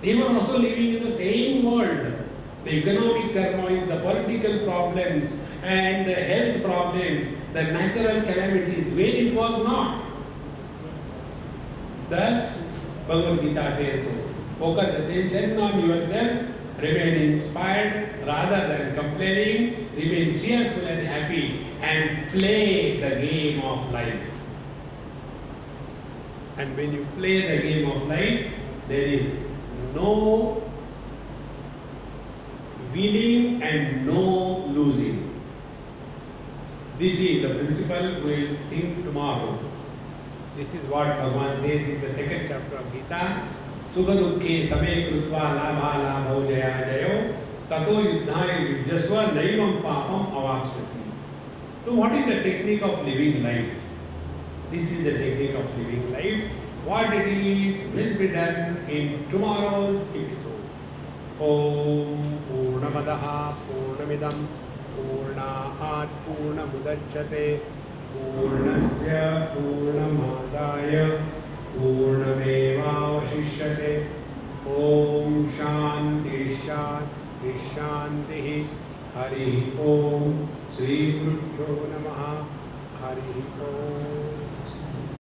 Speaker 1: They were also living in the same world. The economic turmoil, the political problems, and the health problems, the natural calamities, where it was not. Thus, Bhagavad Gita tells us, focus attention on yourself, remain inspired rather than complaining, remain cheerful and happy, and play the game of life. And when you play the game of life, there is no winning and no losing. This is the principle we will think tomorrow. This is what Bhagavan says in the second chapter of Gita. Sukha dukkhe same krutva labha labho jaya jayo tato yuddhaya yujjasva naivam papam avapsasi. So what is the technique of living life? This is the technique of living life. What it is will be done in tomorrow's episode. Om Purnamadaha Purnamidam Purnaat Purnamudachyate Purnasya Purnamadaya Purnamevavashishyate. Om Shanti Shanti Shanti. Hari Om. Shri Gurubhyo Namaha. Hari Om.